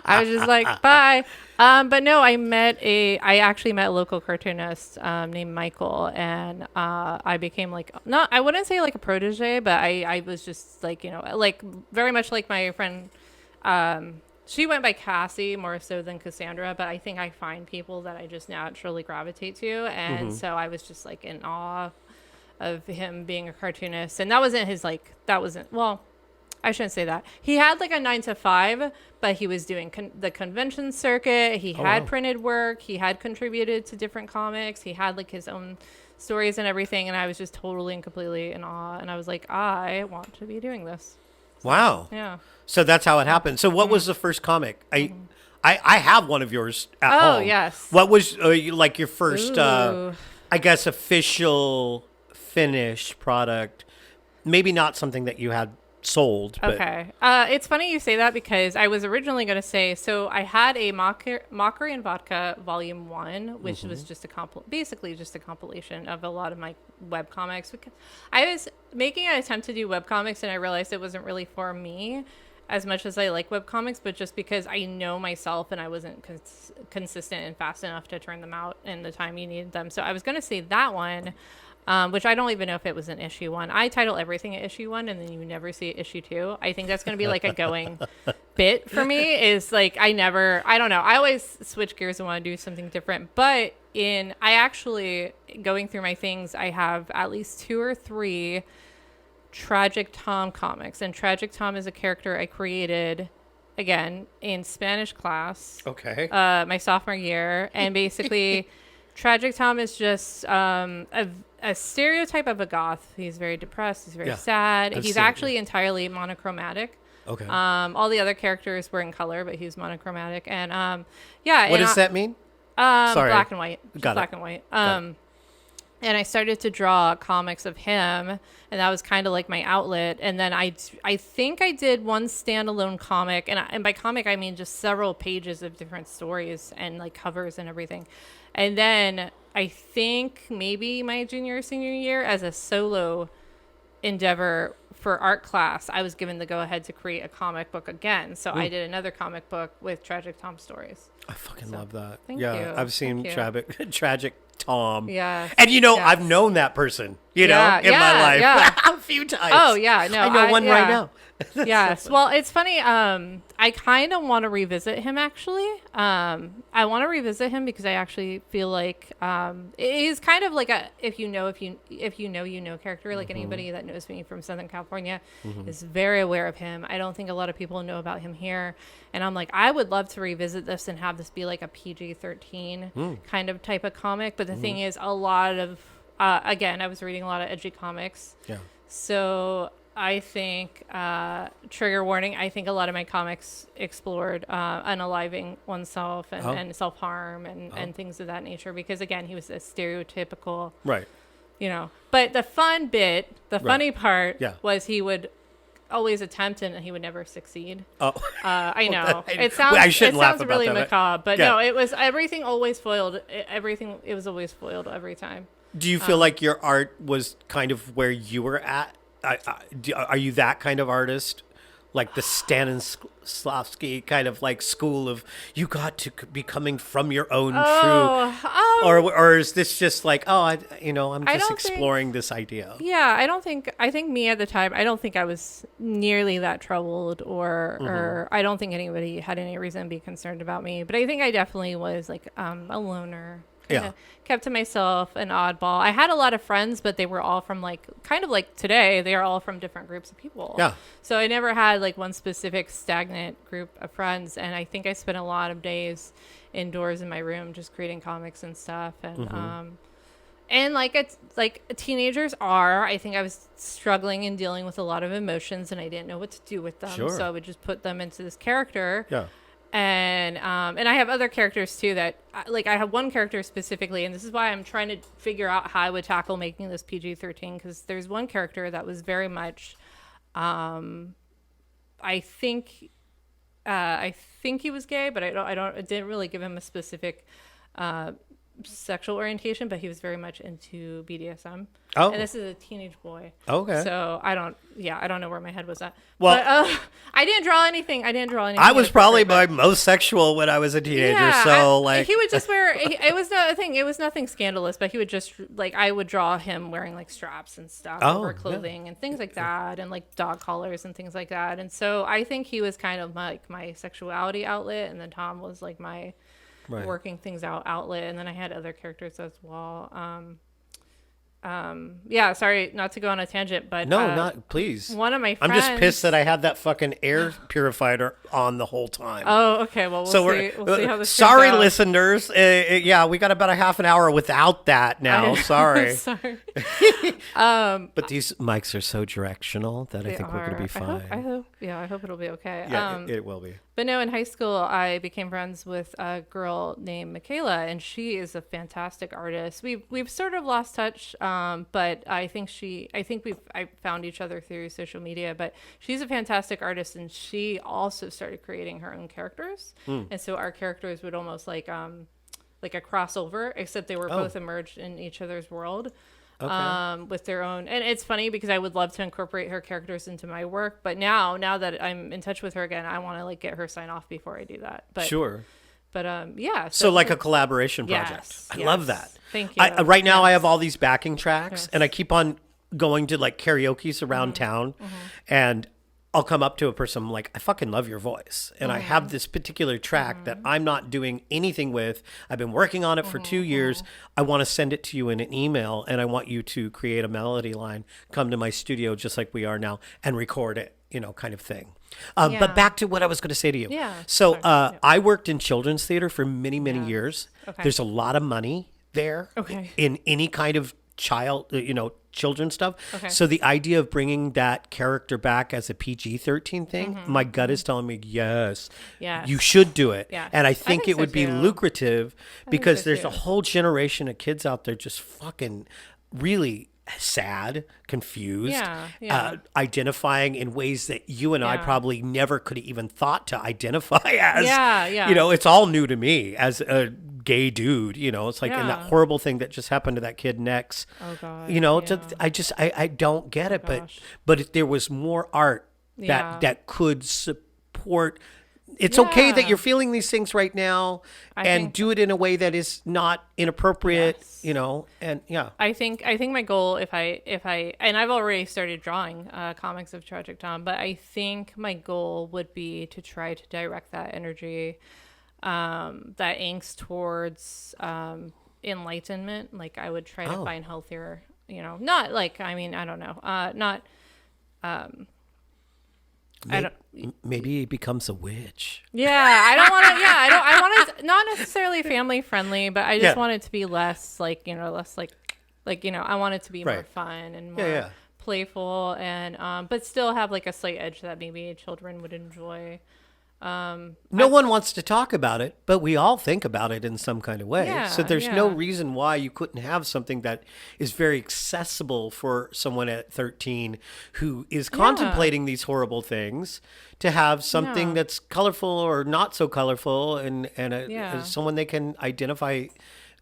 I was just like, bye. But no, I actually met a local cartoonist named Michael, and I became I wouldn't say like a protege, but I was just like, like very much like my friend. She went by Cassie more so than Kassandra, but I think I find people that I just naturally gravitate to. And so I was just like in awe of him being a cartoonist. And that wasn't well, I shouldn't say that. He had like a 9 to 5, but he was doing the convention circuit. He had printed work. He had contributed to different comics. He had like his own stories and everything. And I was just totally and completely in awe. And I was like, I want to be doing this. So, wow. Yeah. So that's how it happened. So what was the first comic? I have one of yours at home. Oh, yes. What was like your first, I guess, official finished product? Maybe not something that you had sold. But. Okay. It's funny you say that, because I was originally going to say, so I had a Mockery and Vodka Volume 1, which was just basically just a compilation of a lot of my webcomics. Because I was making an attempt to do webcomics, and I realized it wasn't really for me as much as I like webcomics, but just because I know myself and I wasn't consistent and fast enough to turn them out in the time you needed them. So I was going to say that one, which I don't even know if it was an issue 1. I title everything at issue 1, and then you never see issue 2. I think that's going to be like a going bit for me, is like I don't know. I always switch gears and want to do something different. But I actually, going through my things, I have at least 2 or 3 Tragic Tom comics. And Tragic Tom is a character I created, again, in Spanish class. Okay. My sophomore year. And basically, Tragic Tom is just a stereotype of a goth. He's very depressed. He's very sad. He's actually entirely monochromatic. Okay. All the other characters were in color, but he's monochromatic. And yeah. What does that mean? Sorry. Black and white. Got black and white. And I started to draw comics of him, and that was kind of like my outlet. And then I think I did one standalone comic, and by comic I mean just several pages of different stories and like covers and everything. And then I think maybe my junior or senior year, as a solo endeavor for art class, I was given the go-ahead to create a comic book again. So I did another comic book with Tragic Tom stories. I fucking love that. Thank you. I've seen Tragic Tom. Yeah. And I've known that person, in my life a few times. Oh, yeah. No, I know one right now. Yes. Well, it's funny. I kind of want to revisit him, actually. I want to revisit him because I actually feel like he's kind of like a if you know character. Like anybody that knows me from Southern California is very aware of him. I don't think a lot of people know about him here. And I'm like, I would love to revisit this and have this be like a PG-13 kind of type of comic. But the thing is, a lot of again, I was reading a lot of edgy comics. Yeah. So I think, trigger warning, I think a lot of my comics explored unaliving oneself and self-harm and things of that nature. Because, again, he was a stereotypical, right. But the funny part was he would always attempt and he would never succeed. I know. It sounds really macabre, but no, it was everything always foiled. It was always foiled every time. Do you feel like your art was kind of where you were at? Are you that kind of artist? Like the Stanislavski kind of like school of you got to be coming from your own truth, or is this just like I'm just exploring this idea? Yeah, I think me at the time, I don't think I was nearly that troubled, or I don't think anybody had any reason to be concerned about me. But I think I definitely was like a loner. Kept to myself, an oddball. I had a lot of friends, but they were all from kind of like today, they are all from different groups of people. Yeah. So I never had like one specific stagnant group of friends. And I think I spent a lot of days indoors in my room just creating comics and stuff. And and it's like teenagers are, I think I was struggling and dealing with a lot of emotions and I didn't know what to do with them. Sure. So I would just put them into this character. Yeah. And I have other characters too that like I have one character specifically, and this is why I'm trying to figure out how I would tackle making this PG-13, because there's one character that was very much I think he was gay, but it didn't really give him a specific sexual orientation, but he was very much into BDSM. Oh. And this is a teenage boy. Okay. So I don't know where my head was at. Well, but, I didn't draw anything. I was probably my most sexual when I was a teenager. Yeah, he would just wear, it was nothing scandalous, but he would just like, I would draw him wearing like straps and stuff over clothing and things like that, and like dog collars and things like that. And so I think he was kind of like my sexuality outlet, and then Tom was like my working things out outlet, and then I had other characters as well. Sorry, not to go on a tangent, but not please. One of my friends, I'm just pissed that I had that fucking air purifier on the whole time. Oh, okay. Well, we'll see how this sorry, turns out. Listeners. We got about a half an hour without that now. Sorry. Sorry. But these mics are so directional that I think we're gonna be fine. I hope it'll be okay. Yeah, it will be. But no, in high school, I became friends with a girl named Michaela, and she is a fantastic artist. We've sort of lost touch, but I think I found each other through social media. But she's a fantastic artist, and she also started creating her own characters. And so our characters would almost like a crossover, except they were both immersed in each other's world. Okay. With their own, and it's funny because I would love to incorporate her characters into my work, but now that I'm in touch with her again, I want to like get her sign off before I do that. But sure. But so like a collaboration project. I love that. Thank you. Right now I have all these backing tracks, and I keep on going to like karaoke's around town, and I'll come up to a person, I'm like, I fucking love your voice. And I have this particular track that I'm not doing anything with. I've been working on it for 2 years. I want to send it to you in an email, and I want you to create a melody line, come to my studio just like we are now, and record it, kind of thing. But back to what I was going to say to you. Yeah. So I worked in children's theater for many, many years. Okay. There's a lot of money there in any kind of children's stuff. Okay. So the idea of bringing that character back as a PG-13 thing, my gut is telling me, yes, you should do it. Yeah. And I think it would be lucrative because there's a whole generation of kids out there just fucking really sad, confused, identifying in ways that you and I probably never could have even thought to identify as. It's all new to me as a gay dude, it's like, and that horrible thing that just happened to that kid next. Oh God. I don't get it, but if there was more art that could support. It's okay that you're feeling these things right now, and do it in a way that is not inappropriate, and I think my goal, if I and I've already started drawing comics of Tragic Tom, but I think my goal would be to try to direct that energy, that angst towards enlightenment. Like I would try to find healthier, not like, I don't know, not maybe he becomes a witch. Yeah, I want it not necessarily family friendly, but I just want it to be less I want it to be more fun and more playful, and but still have like a slight edge that maybe children would enjoy. No one wants to talk about it, but we all think about it in some kind of way. So there's no reason why you couldn't have something that is very accessible for someone at 13 who is contemplating these horrible things, to have something that's colorful or not so colorful, and someone they can identify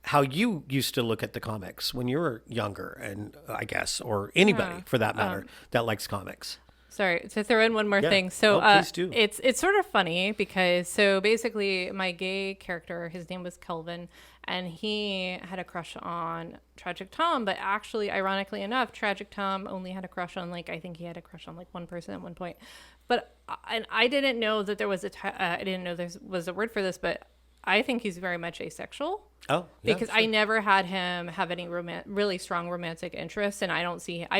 how you used to look at the comics when you were younger, and I guess, or anybody for that matter that likes comics. Sorry, to throw in one more thing. So please do. It's sort of funny because basically my gay character, his name was Kelvin, and he had a crush on Tragic Tom, but actually, ironically enough, Tragic Tom only had a crush on I think he had a crush on one person at one point. But and I didn't know that there was I didn't know there was a word for this, but I think he's very much asexual. Oh, yeah, because I never had him have any really strong romantic interests, and I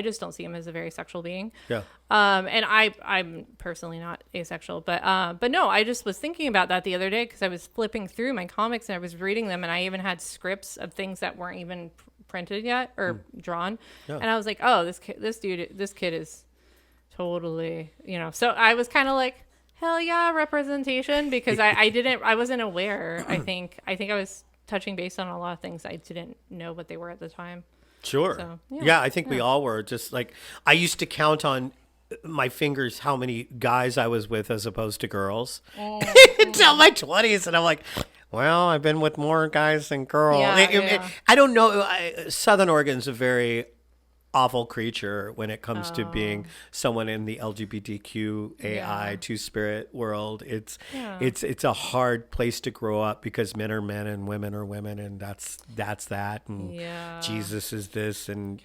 just don't see him as a very sexual being. Yeah. And I'm personally not asexual, but no, I just was thinking about that the other day because I was flipping through my comics and I was reading them, and I even had scripts of things that weren't even printed yet or drawn, and I was like, oh, this kid is totally, So I was kind of like, hell yeah, representation, because I wasn't aware. I think I was touching base on a lot of things I didn't know what they were at the time. Sure. So, yeah, I think we all were. Just like I used to count on my fingers how many guys I was with as opposed to girls until my 20s, and I'm like, well, I've been with more guys than girls. I don't know. Southern Oregon's a very awful creature when it comes to being someone in the LGBTQAI two-spirit world. It's a hard place to grow up because men are men and women are women, and that's that, and Jesus is this, and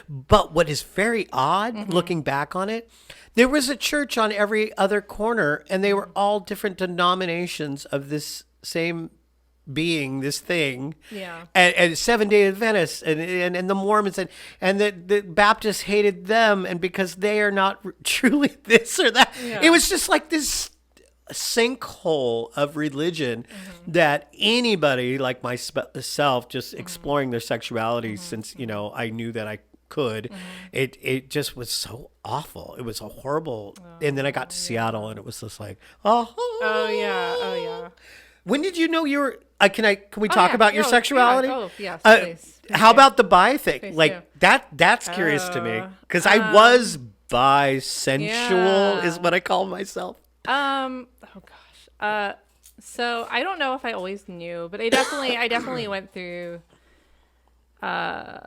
but what is very odd looking back on it, there was a church on every other corner, and they were all different denominations of this same being, this thing, and Seventh-day Adventists and the Mormons and the Baptists hated them, and because they are not truly this or that, it was just like this sinkhole of religion that anybody like myself, just exploring their sexuality, since I knew that I could, it just was so awful. It was a horrible. And then I got to Seattle, and it was just like, oh yeah. When did you know you were? Can we talk about your sexuality? Yeah. Oh yes, please. How about the bi thing? Please like do. That's curious to me, because I was bisensual, is what I call myself. Oh gosh. So I don't know if I always knew, but I definitely went through. I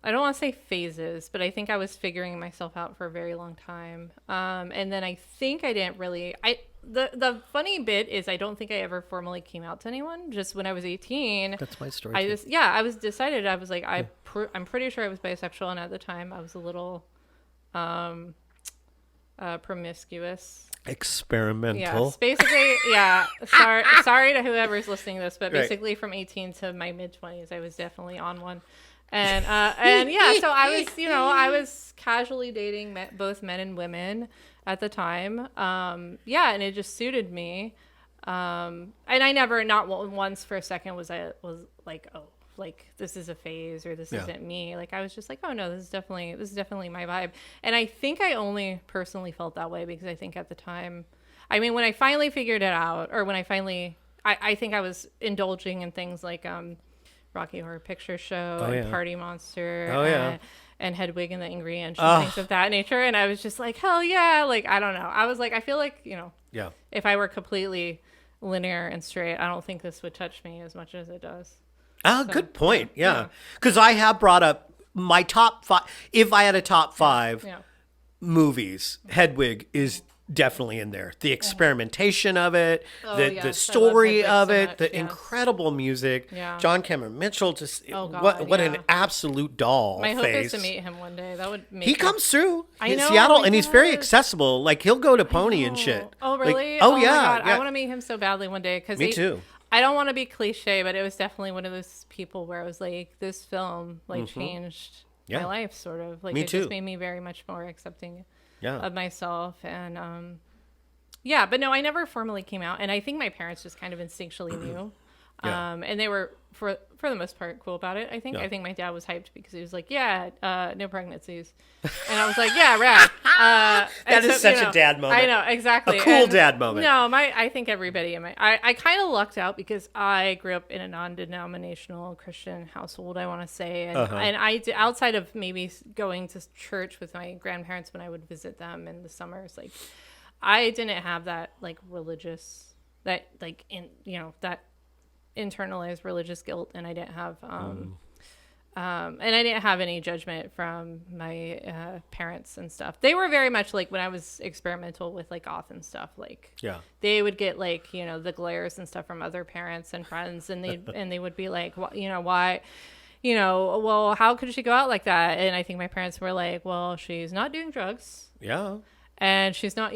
don't want to say phases, but I think I was figuring myself out for a very long time. And then I think I didn't really. The funny bit is I don't think I ever formally came out to anyone. Just when I was 18. That's my story. I was decided. I was like, I'm pretty sure I was bisexual, and at the time I was a little promiscuous. Experimental. Yeah, basically, yeah. Sorry to whoever's listening to this, but basically from 18 to my mid 20s, I was definitely on one. And yeah, so I was casually dating both men and women at the time. And it just suited me. And I never, not once for a second was like, oh, like this is a phase or this isn't me. Like I was just like, oh no, this is definitely my vibe. And I think I only personally felt that way because I think at the time, I mean, when I finally figured it out, or when I think I was indulging in things like, Rocky Horror Picture Show and Party Monster and Hedwig and the Angry Inch and things of that nature. And I was just like, hell yeah. Like, I don't know. I was like, I feel like, if I were completely linear and straight, I don't think this would touch me as much as it does. Oh, so, good point. Yeah. Because I have brought up my top 5. If I had a top 5 movies, Hedwig is definitely in there. The experimentation of it, the story of it, the incredible music. Yeah. John Cameron Mitchell, just what an absolute doll. My hope is to meet him one day. That would make he comes through Seattle, and he's very accessible. Like he'll go to Pony and shit. Oh really? Like, my God. I want to meet him so badly one day. Me too. I don't want to be cliche, but it was definitely one of those people where I was like, this film changed my life, sort of. Like just made me very much more accepting of myself. And but no, I never formally came out, and I think my parents just kind of instinctually knew. And they were for the most part cool about it. I think my dad was hyped because he was like, no pregnancies, and I was like, yeah, rad. That is such a dad moment. I know, exactly. A cool dad moment. No, I think everybody I kind of lucked out because I grew up in a non-denominational Christian household, I want to say, and I outside of maybe going to church with my grandparents when I would visit them in the summers, like I didn't have that like religious, that like that internalized religious guilt, and I didn't have and I didn't have any judgment from my parents and stuff. They were very much like, when I was experimental with like goth and stuff, like they would get like the glares and stuff from other parents and friends, and they would be like, why, well, how could she go out like that? And I think my parents were like, well, she's not doing drugs, and she's not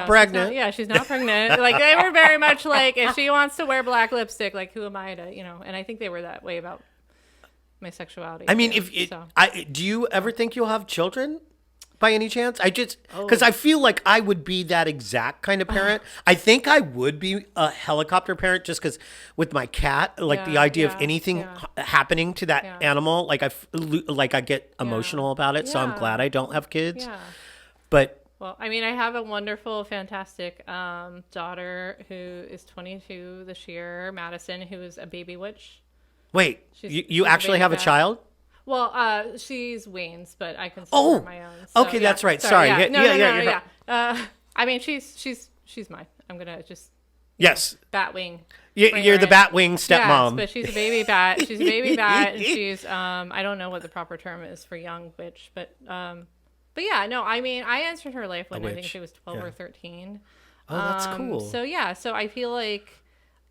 pregnant. She's not pregnant. Like they were very much like, if she wants to wear black lipstick, like who am I to, and I think they were that way about my sexuality. I mean, do you ever think you'll have children by any chance? Because I feel like I would be that exact kind of parent. I think I would be a helicopter parent, just because with my cat, like the idea of anything happening to that animal, like I get emotional about it. So I'm glad I don't have kids. But Well, I mean, I have a wonderful, fantastic daughter who is 22 this year, Madison, who is a baby witch. Wait, you actually have a child? Well, she's Wayne's, but I consider her my own. So, okay, that's right. Sorry. Yeah. No. I mean, she's mine. I'm gonna just Batwing. You're the Batwing stepmom. Yes, but she's a baby bat. She's a baby bat, and she's I don't know what the proper term is for young witch, but yeah, no, I mean, I entered her life when I think she was 12 or 13. Oh, that's cool. So yeah, so I feel like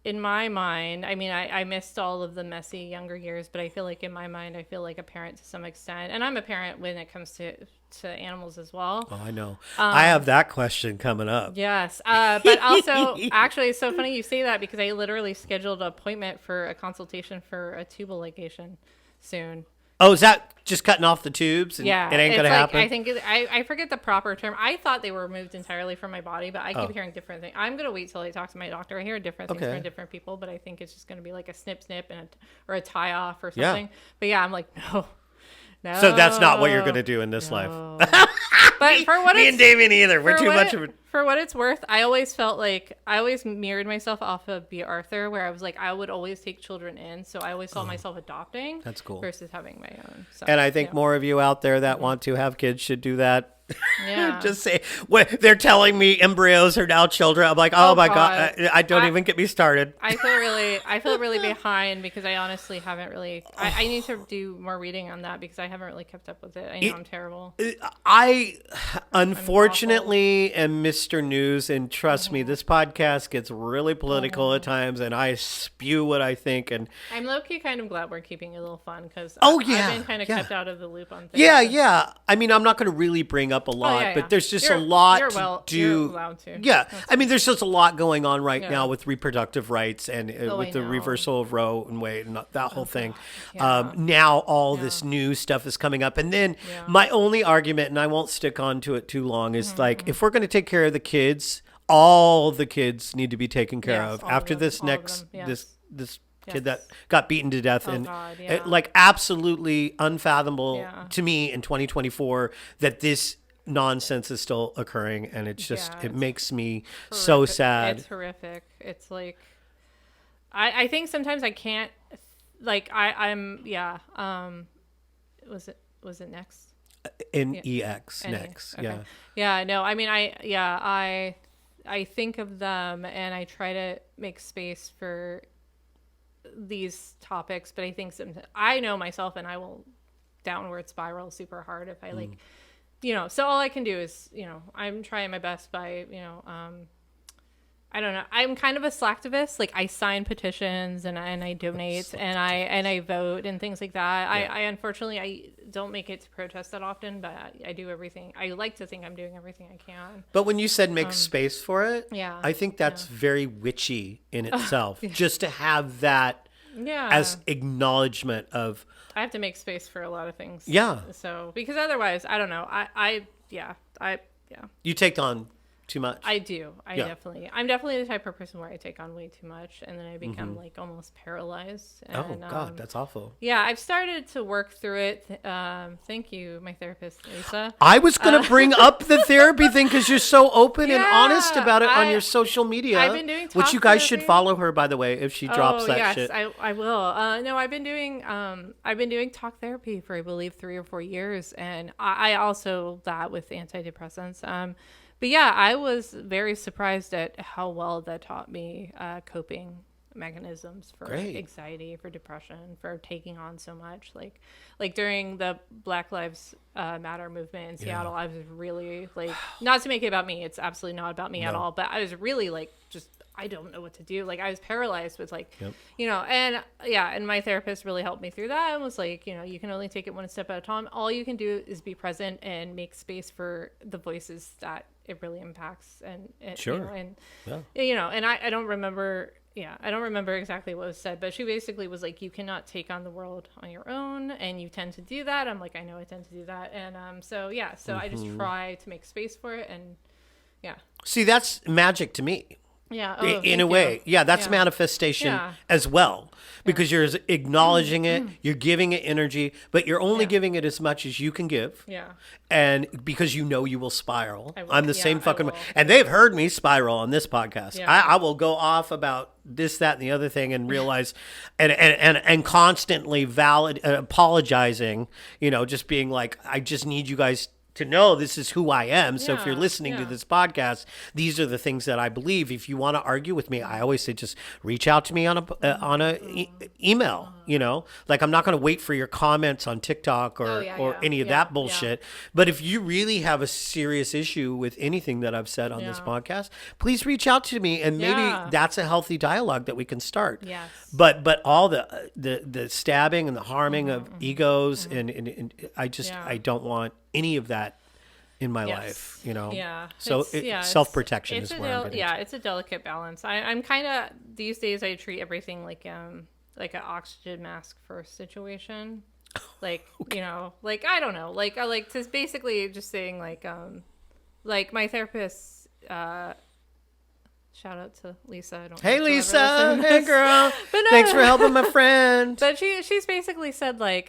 in my mind, I mean, I missed all of the messy younger years, but I feel like in my mind, I feel like a parent to some extent, and I'm a parent when it comes to animals as well. Oh, I know. I have that question coming up. Yes, but also, actually, it's so funny you say that because I literally scheduled an appointment for a consultation for a tubal ligation soon. Oh, is that just cutting off the tubes? And yeah, it ain't gonna happen. I think I forget the proper term. I thought they were removed entirely from my body, but I keep hearing different things. I'm gonna wait till I talk to my doctor. I hear different things from different people, but I think it's just gonna be like a snip and or a tie off or something. Yeah. But yeah, I'm like no. So that's not what you're gonna do in this life. But for what me and Damien either. We're too much of a... For what it's worth, I always felt like I always mirrored myself off of B. Arthur, where I was like, I would always take children in. So I always saw myself adopting. That's cool. Versus having my own. So, and I think more of you out there that want to have kids should do that. Yeah. Just say, they're telling me embryos are now children. I'm like, oh my God. I don't even get me started. I feel really behind because I honestly haven't really, I need to do more reading on that because I haven't really kept up with it. I know I'm terrible. I unfortunately am Mr. News, and trust me, this podcast gets really political at times, and I spew what I think. And I'm low-key kind of glad we're keeping it a little fun because I've been kind of kept out of the loop on things. Yeah. I mean, I'm not going to really bring up a lot, but there's just a lot to do. You're allowed to. Yeah. I mean, there's just a lot going on right now with reproductive rights and with the reversal of Roe and Wade and that whole thing. Yeah. Now all this new stuff is coming up. And then my only argument, and I won't stick on to it too long, is like, if we're going to take care of the kids, all the kids need to be taken care of after this this kid that got beaten to death like absolutely unfathomable to me in 2024 that this nonsense is still occurring, and it's just it makes me so sad. It's horrific. It's like I think sometimes I can't like I'm was it next? N-E-X, next. Okay. Yeah, no, I mean I think of them and I try to make space for these topics, but I think sometimes I know myself and I will downward spiral super hard if I like so all I can do is I'm trying my best by I don't know, I'm kind of a slacktivist. Like I sign petitions and I donate and I vote and things like that. I unfortunately I don't make it to protest that often, but I do everything. I like to think I'm doing everything I can. But when you said make space for it, I think that's very witchy in itself. Just to have that as acknowledgement of I have to make space for a lot of things. Yeah. So because otherwise, I don't know. I You take on too much. I do. I'm definitely the type of person where I take on way too much and then I become like almost paralyzed. And, God, that's awful. Yeah, I've started to work through it. Thank you, my therapist, Lisa. I was going to bring up the therapy thing because you're so open and honest about it on your social media. I've been doing talk which you guys should follow her, by the way, if she drops that shit. I will. No, I've been doing talk therapy for I believe 3 or 4 years, and I also that with antidepressants. But yeah, I was very surprised at how well that taught me coping mechanisms for anxiety, for depression, for taking on so much. Like during the Black Lives Matter movement in Seattle, I was really like, not to make it about me, it's absolutely not about me at all, but I was really like, just, I don't know what to do. Like I was paralyzed with like, and my therapist really helped me through that and was like, you can only take it one step at a time. All you can do is be present and make space for the voices that it really impacts. And I don't remember. Yeah, I don't remember exactly what was said, but she basically was like, you cannot take on the world on your own, and you tend to do that. I'm like, I know I tend to do that. And so I just try to make space for it. And see, that's magic to me. Yeah. In a way. Yeah, that's manifestation as well. Because you're acknowledging it, you're giving it energy, but you're only giving it as much as you can give. Yeah. And because you know you will spiral. I will. I'm the same fucking... And they've heard me spiral on this podcast. Yeah. I will go off about this, that, and the other thing and realize... and constantly apologizing, just being like, I just need you guys to know this is who I am. So if you're listening to this podcast, these are the things that I believe. If you want to argue with me, I always say just reach out to me on a email. Like I'm not going to wait for your comments on TikTok or any of that bullshit. But if you really have a serious issue with anything that I've said on this podcast, please reach out to me, and maybe that's a healthy dialogue that we can start. Yes. But all the stabbing and the harming of egos and I don't want any of that in my life, Yeah. So self-protection is where I'm getting to. It's a delicate balance. I'm kind of, these days I treat everything like an oxygen mask first situation. Like, like, I don't know. Like, I like to basically just saying like my therapist, shout out to Lisa. Hey Lisa, hey girl. But no, thanks for helping my friend. But she's basically said like,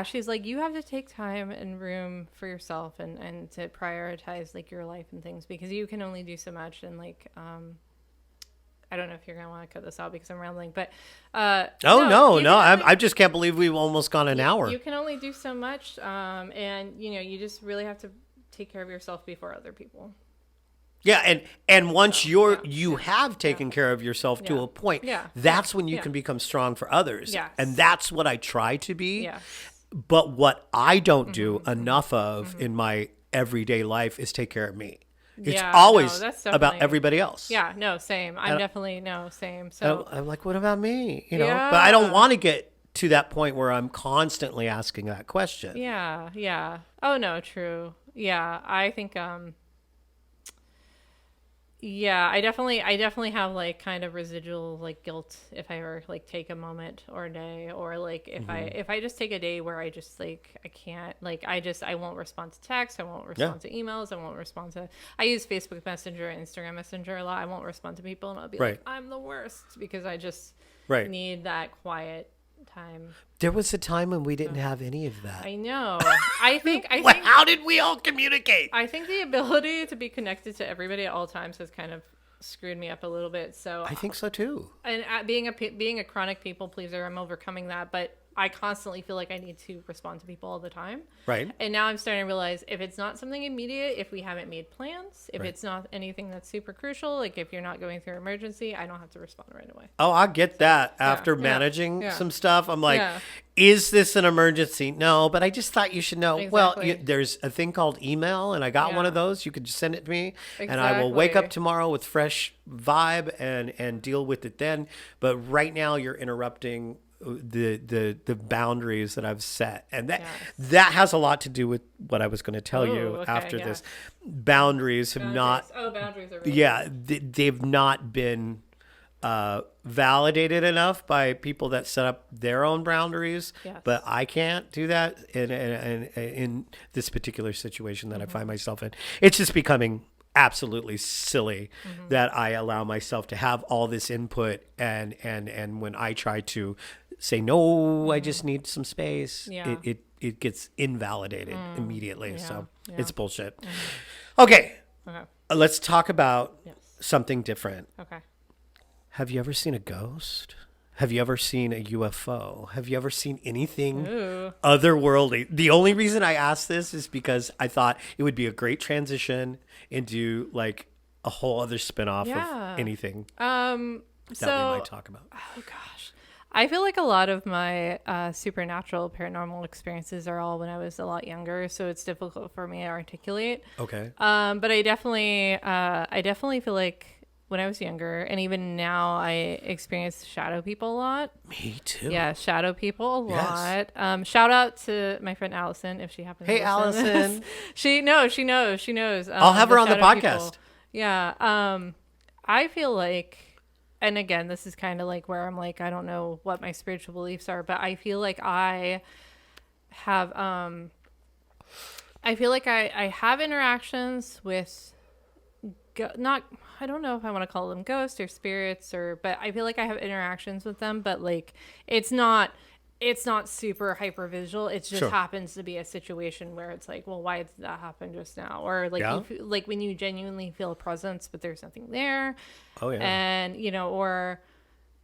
she's like, you have to take time and room for yourself and to prioritize like your life and things, because you can only do so much. And like, I don't know if you're gonna want to cut this out because I'm rambling, but no, I just can't believe we've almost gone an hour. You can only do so much, and you just really have to take care of yourself before other people. Yeah, and once you have taken care of yourself to a point, that's when you can become strong for others. Yes. And that's what I try to be. Yes. But what I don't do enough of in my everyday life is take care of me. It's always about everybody else. Yeah, no, same. I'm definitely, same. So I'm like, what about me? But I don't want to get to that point where I'm constantly asking that question. Yeah, yeah. Oh, no, true. Yeah, I think... Yeah, I definitely have like kind of residual like guilt if I ever like take a moment or a day, or like if I just take a day where I just like I can't, like I won't respond to text, I won't respond to emails, I use Facebook Messenger and Instagram Messenger a lot. I won't respond to people and I'll be like, I'm the worst, because I just need that quiet time. There was a time when we didn't have any of that. I know. I think how did we all communicate? I think the ability to be connected to everybody at all times has kind of screwed me up a little bit. So I think so too. And being a chronic people pleaser, I'm overcoming that, but I constantly feel like I need to respond to people all the time. Right. And now I'm starting to realize if it's not something immediate, if we haven't made plans, if it's not anything that's super crucial, like if you're not going through emergency, I don't have to respond right away. Oh, I get that. After managing some stuff, I'm like, is this an emergency? No, but I just thought you should know. Exactly. Well, there's a thing called email, and I got one of those. You could just send it to me, and I will wake up tomorrow with fresh vibe and deal with it then. But right now, you're interrupting the boundaries that I've set, and that has a lot to do with what I was going to tell you after this. Boundaries have not. Boundaries are really they've not been validated enough by people that set up their own boundaries. Yes. But I can't do that in this particular situation that I find myself in. It's just becoming absolutely silly that I allow myself to have all this input, and when I try to say no, I just need some space, it gets invalidated immediately. So it's bullshit. Okay. Let's talk about something different. Okay. Have you ever seen a ghost? Have you ever seen a UFO? Have you ever seen anything otherworldly? The only reason I asked this is because I thought it would be a great transition into like a whole other spinoff of anything that we might talk about. Oh gosh. I feel like a lot of my supernatural paranormal experiences are all when I was a lot younger, so it's difficult for me to articulate. Okay. But I definitely feel like when I was younger, and even now, I experience shadow people a lot. Me too. Yeah, shadow people a lot. Shout out to my friend Allison if she happens. Hey, Allison. She knows. I'll have her on the podcast. People. Yeah. I feel like, and again, this is kind of like where I'm like, I don't know what my spiritual beliefs are, but I feel like I have, I have interactions with not, I don't know if I want to call them ghosts or spirits but I feel like I have interactions with them, but like it's not super hyper visual. It just happens to be a situation where it's like, well, why did that happen just now? Or like like when you genuinely feel a presence, but there's nothing there. Oh yeah. And or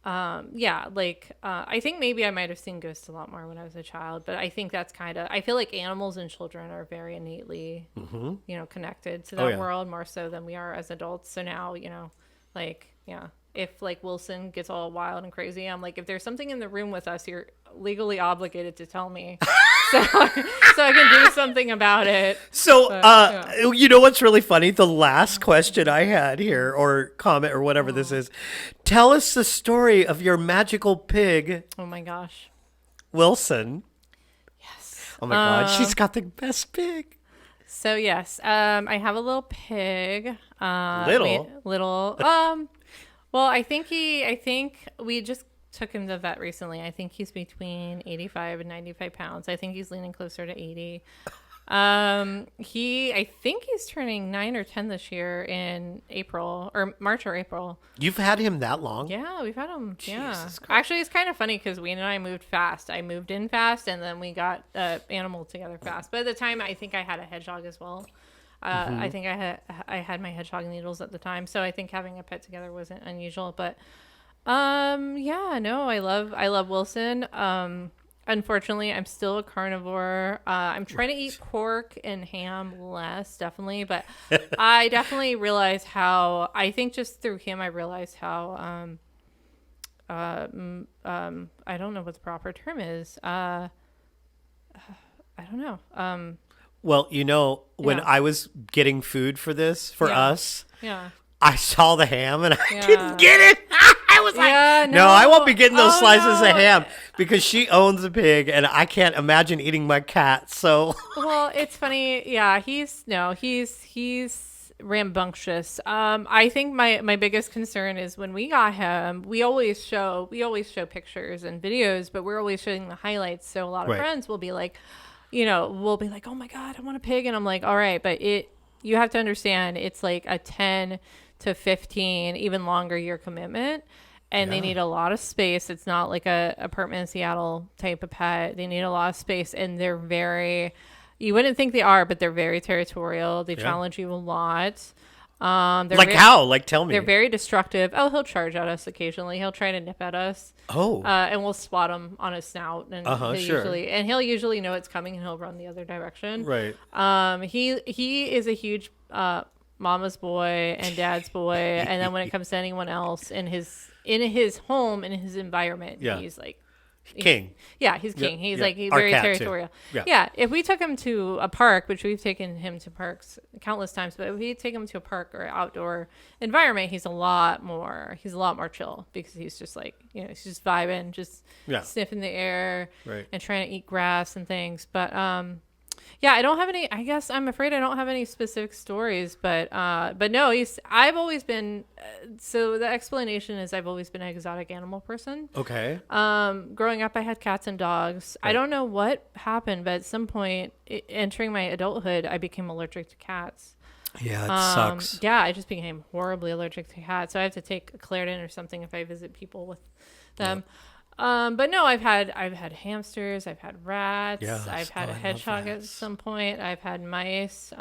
I think maybe I might have seen ghosts a lot more when I was a child, but I think that's I feel like animals and children are very innately, connected to that world more so than we are as adults. So now, if like Wilson gets all wild and crazy, I'm like, if there's something in the room with us, you're legally obligated to tell me so I can do something about it. So, what's really funny? The last question I had here, or comment, or whatever this is, tell us the story of your magical pig. Oh my gosh. Wilson. Yes. Oh my God. She's got the best pig. So yes, I have a little pig. Little. Well, I think we just took him to the vet recently. I think he's between 85 and 95 pounds. I think he's leaning closer to 80. I think he's turning 9 or 10 this year in March or April. You've had him that long? Yeah, we've had him. Jesus Christ. Actually, it's kind of funny because Wayne and I moved fast. I moved in fast, and then we got animal together fast. But at the time, I think I had a hedgehog as well. I think I had my hedgehog needles at the time, so I think having a pet together wasn't unusual. But I love Wilson. Unfortunately, I'm still a carnivore. I'm trying to eat pork and ham less, definitely, but I definitely realize how. I think just through him, I realized how. I don't know what the proper term is. I don't know. Well, when I was getting food for us, I saw the ham and I didn't get it. I was like, no, I won't be getting those slices of ham because she owns a pig and I can't imagine eating my cat. So, well, it's funny. Yeah, he's rambunctious. I think my biggest concern is when we got him, we always show pictures and videos, but we're always showing the highlights. So a lot of friends will be like, we'll be like, oh my God, I want a pig. And I'm like, all right, but you have to understand it's like a 10 to 15, even longer year commitment. And they need a lot of space. It's not like a apartment in Seattle type of pet. They need a lot of space and they're you wouldn't think they are, but they're very territorial. They challenge you a lot. How? Like, tell me. They're very destructive. Oh, he'll charge at us occasionally. He'll try to nip at us. Oh. And we'll swat him on his snout. And he'll usually know it's coming and he'll run the other direction. Right. He is a huge mama's boy and dad's boy. And then when it comes to anyone else in his home, in his environment, he's like king. He's king. He's very territorial. Yeah. If we took him to a park, which we've taken him to parks countless times, but if we take him to a park or outdoor environment, he's a lot more chill because he's just like, he's just vibing, just sniffing the air and trying to eat grass and things. But I don't have any. I guess I'm afraid I don't have any specific stories, but no, I've always been. So the explanation is I've always been an exotic animal person. Okay. Growing up, I had cats and dogs. Right. I don't know what happened, but at some point, entering my adulthood, I became allergic to cats. Yeah, it sucks. Yeah, I just became horribly allergic to cats. So I have to take Claritin or something if I visit people with them. Yeah. But no, I've had hamsters, I've had rats, I've had a hedgehog at some point, I've had mice,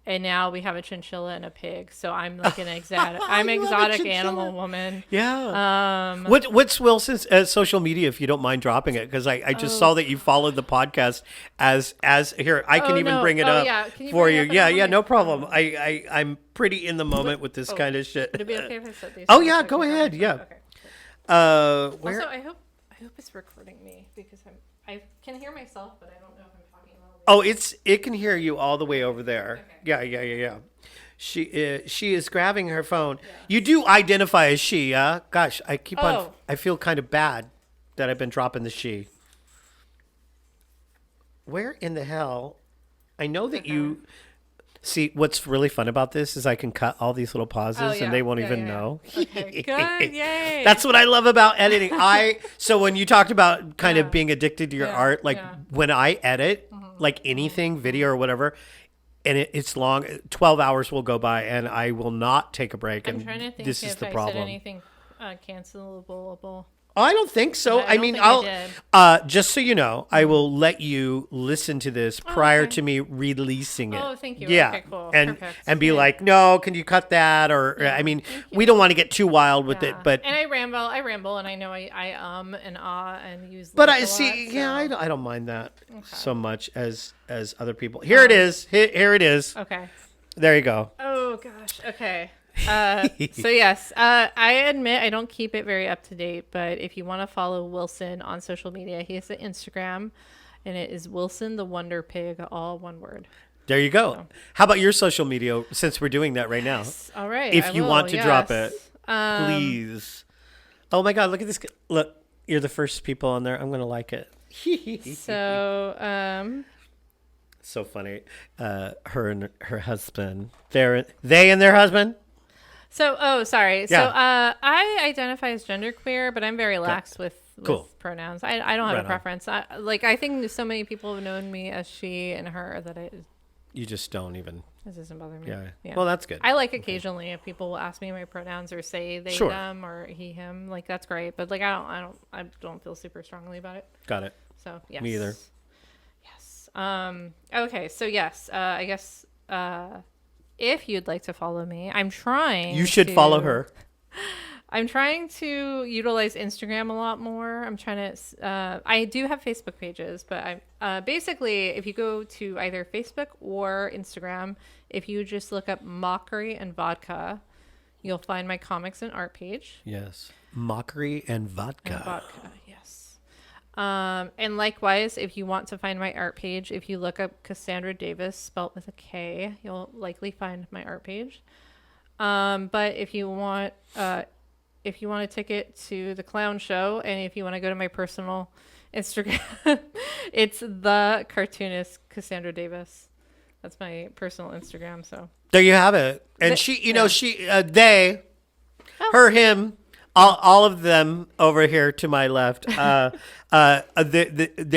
and now we have a chinchilla and a pig. So I'm like an exotic animal woman. Yeah. What's Wilson's social media, if you don't mind dropping it? Because I just saw that you followed the podcast as here. I can bring it up for you. Yeah, no problem. I'm pretty in the moment with this kind of shit. Would it be okay if I set these? Oh yeah, go ahead. Yeah. Okay. Also, I hope it's recording me because I can hear myself, but I don't know if I'm talking loudly. Oh, it can hear you all the way over there. Okay. Yeah. She is grabbing her phone. Yeah. You do identify as she, gosh, I feel kind of bad that I've been dropping the she. Where in the hell? I know that you. See, what's really fun about this is I can cut all these little pauses and they won't even know. Okay, good, yay. That's what I love about editing. So when you talked about kind of being addicted to your art, like when I edit, like anything, video or whatever, and it's long. 12 hours will go by, and I will not take a break. I'm trying to think this if is the I problem. said anything cancelable. I don't think so. I mean, just so you know, I will let you listen to this prior to me releasing it. Oh, thank you. Yeah. Okay, cool. And be like, no, can you cut that? Or, I mean, we don't want to get too wild with it, but. And I ramble, and I know I and and use. But I see, I don't mind that so much as other people. Here it is. Here it is. Okay. There you go. Oh gosh. Okay. So yes, I admit I don't keep it very up to date, but if you want to follow Wilson on social media, he has an Instagram, and it is Wilson the Wonder Pig, all one word. There you go. So. How about your social media, since we're doing that right now? All right. If you want to drop it, please. Oh my God, look at this. Look, you're the first people on there. I'm going to like it. So, so funny. Her and her husband. They and their husband? So, sorry. Yeah. So, I identify as genderqueer, but I'm very lax with pronouns. I don't have a preference. I think so many people have known me as she and her that you just don't even. This doesn't bother me. Yeah. Well, that's good. I like occasionally if people will ask me my pronouns or say they, them, or he, him. Like that's great. But I don't feel super strongly about it. Got it. So yes. Me either. Yes. Okay. So yes. I guess. If you'd like to follow me, I'm trying. You should follow her. I'm trying to utilize Instagram a lot more. I'm trying to. I do have Facebook pages, but I basically, if you go to either Facebook or Instagram, if you just look up Mockery and Vodka, you'll find my comics and art page. Yes, Mockery and Vodka. Yes. And likewise, if you want to find my art page, if you look up Kassandra Davis, spelt with a K, you'll likely find my art page. But if you want a ticket to the clown show, and if you want to go to my personal Instagram, it's the cartoonist Kassandra Davis. That's my personal Instagram. So there you have it. And they, her, him. All of them over here to my left, they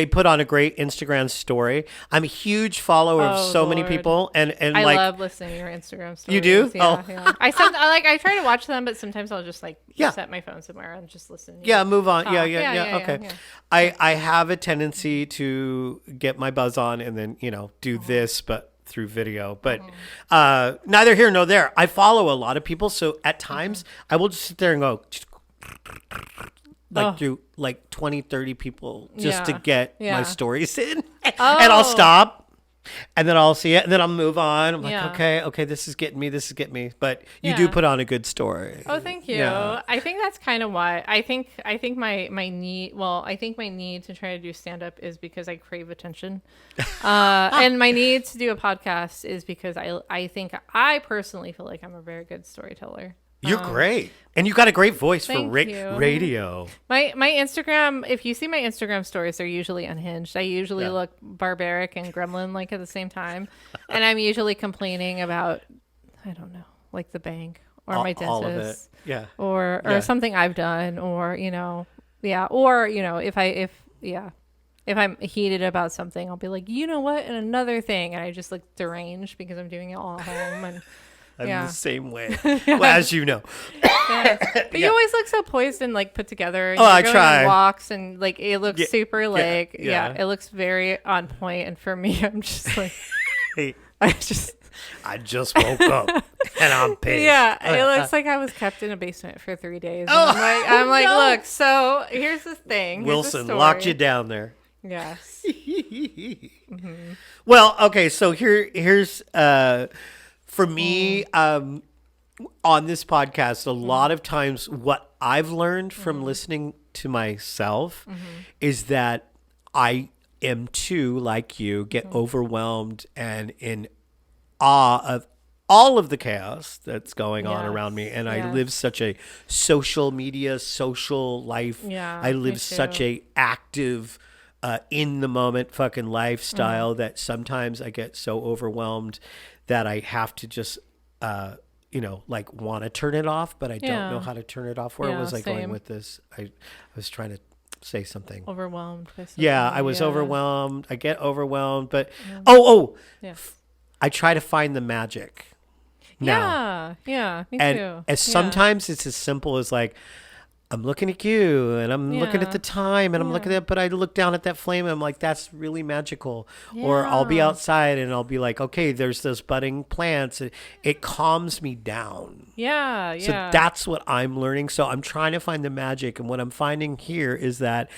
put on a great Instagram story. I'm a huge follower of so many people, and I love listening to your Instagram stories. You do? Yeah. I try to watch them, but sometimes I'll just set my phone somewhere and just listen. Move on. Yeah. Okay. I have a tendency to get my buzz on and then do this, but through video, but neither here nor there. I follow a lot of people, so at times I will just sit there and go through 20, 30 people just to get my stories in, and I'll stop. And then I'll see it, and then I'll move on. I'm like, okay, this is getting me. But you do put on a good story. Oh, thank you. Yeah. I think that's kind of why. I think my need. Well, I think my need to try to do stand up is because I crave attention, and my need to do a podcast is because I think I personally feel like I'm a very good storyteller. You're great. And you got a great voice for radio. My Instagram, if you see my Instagram stories, they're usually unhinged. I usually look barbaric and gremlin at the same time. And I'm usually complaining about, I don't know, the bank or my dentist. All of it. Yeah. Or something I've done or, or, if I'm heated about something, I'll be like, you know what? And another thing. And I just look deranged because I'm doing it all at home. And I'm the same way, well, as you know. But you always look so poised and put together. And I try. On walks and it looks super it looks very on point. And for me, I'm just I just woke up and I'm pissed. Yeah, it looks like I was kept in a basement for 3 days. I'm like, look. So here's the thing. Wilson locked you down there. Yes. Well, okay. So here's. For me, on this podcast, a lot of times what I've learned from listening to myself is that I am too, like you, get overwhelmed and in awe of all of the chaos that's going on around me. And I live such a social life. Yeah, I live such a active, in the moment fucking lifestyle that sometimes I get so overwhelmed that I have to just, want to turn it off, but I don't know how to turn it off. Where was I going with this? I was trying to say something. Overwhelmed. I was overwhelmed. I get overwhelmed, but I try to find the magic now. Yeah, me too. And sometimes it's as simple as like, I'm looking at you and I'm looking at the time and I'm looking at, but I look down at that flame and I'm like, that's really magical. Or I'll be outside and I'll be like, okay, there's those budding plants. It calms me down. Yeah. So that's what I'm learning. So I'm trying to find the magic. And what I'm finding here is that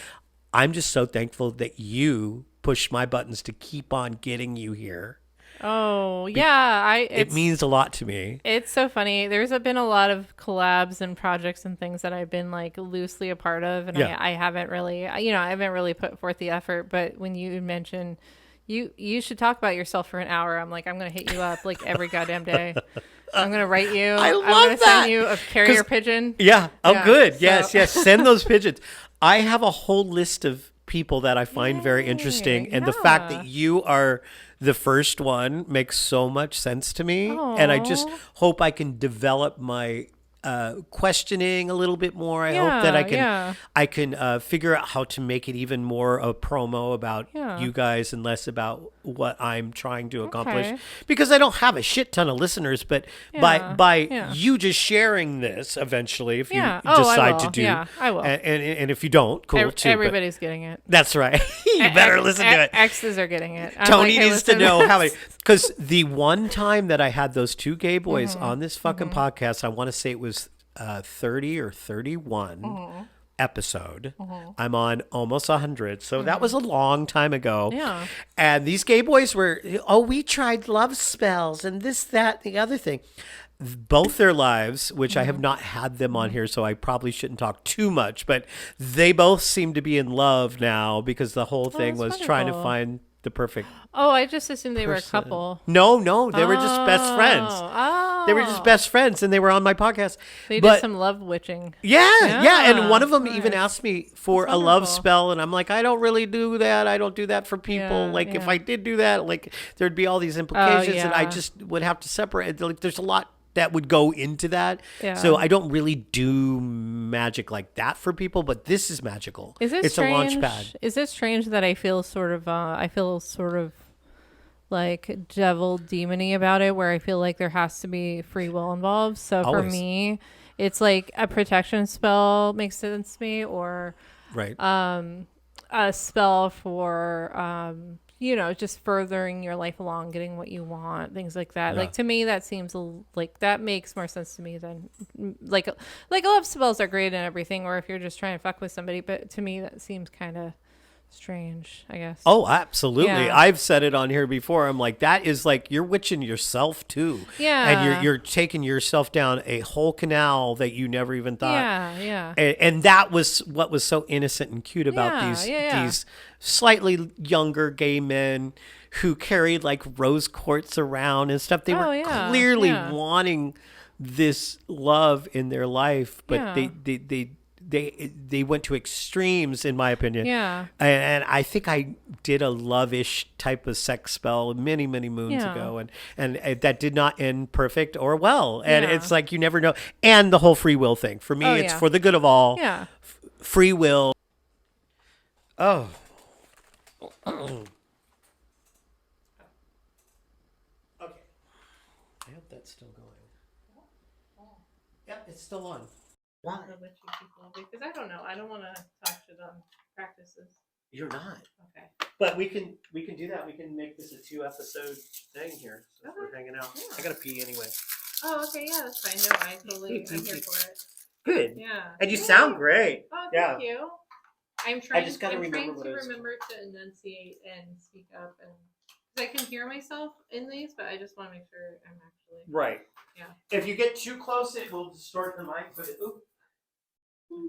I'm just so thankful that you push my buttons to keep on getting you here. Oh, yeah. It means a lot to me. It's so funny. There's been a lot of collabs and projects and things that I've been like loosely a part of. And I haven't really, I haven't really put forth the effort. But when you mention you should talk about yourself for an hour, I'm like, I'm going to hit you up like every goddamn day. I'm going to write you. I'm going to send you a carrier pigeon. Yeah. Oh, good. Yes. Send those pigeons. I have a whole list of people that I find very interesting. And the fact that you are the first one makes so much sense to me. Aww. And I just hope I can develop my questioning a little bit more. I hope that I can figure out how to make it even more a promo about you guys and less about what I'm trying to accomplish, because I don't have a shit ton of listeners, but by you just sharing this eventually, if you decide to do, I will. And if you don't, cool too. Everybody's getting it. That's right. You better listen to it. Exes are getting it. Tony needs to know how many, because the one time that I had those two gay boys on this fucking podcast, I want to say it was 30 or 31 episode. I'm on almost 100, so that was a long time ago. Yeah. And these gay boys were, we tried love spells and this, that, the other thing. Both their lives, which I have not had them on here, so I probably shouldn't talk too much, but they both seem to be in love now, because the whole thing was trying to find the perfect I just assumed they were a couple. No, they were just best friends. They were just best friends, and they were on my podcast. They did some love witching. Yeah. And one of them even asked me for a love spell, and I'm like, I don't really do that. I don't do that for people. If I did do that, like, there'd be all these implications, and I just would have to separate. Like, there's a lot that would go into that. So I don't really do magic like that for people, but this is magical. It's strange? A launch pad. Is it strange that I feel sort of like devil demony about it, where I feel like there has to be free will involved? So for me, it's like a protection spell makes sense to me, or a spell for just furthering your life along, getting what you want, things like that. Like, to me, that seems like that makes more sense to me than like love spells are great and everything, or if you're just trying to fuck with somebody, but to me that seems kind of strange, I guess. Oh, absolutely. I've said it on here before. I'm like, that is like, you're witching yourself too. And you're taking yourself down a whole canal that you never even thought. And that was what was so innocent and cute about these slightly younger gay men who carried like rose quartz around and stuff. They were clearly wanting this love in their life, but they went to extremes, in my opinion. And I think I did a love-ish type of sex spell many moons ago, and that did not end perfect or well. And it's like, you never know. And the whole free will thing, for me, it's for the good of all. Free will. Okay. I hope that's still going. Yep, it's still on. Why? Because I don't know. I don't want to talk shit on practices. You're not. Okay. But we can do that. We can make this a 2-episode thing here. So we're hanging out. I gotta pee anyway. Oh, okay. Yeah, that's fine. No, I'm here for it. Good. Yeah. And you sound great. Oh, thank you. I'm trying to remember to enunciate and speak up, and because I can hear myself in these, but I just want to make sure I'm actually right. Yeah. If you get too close, it will distort the mic. But Okay.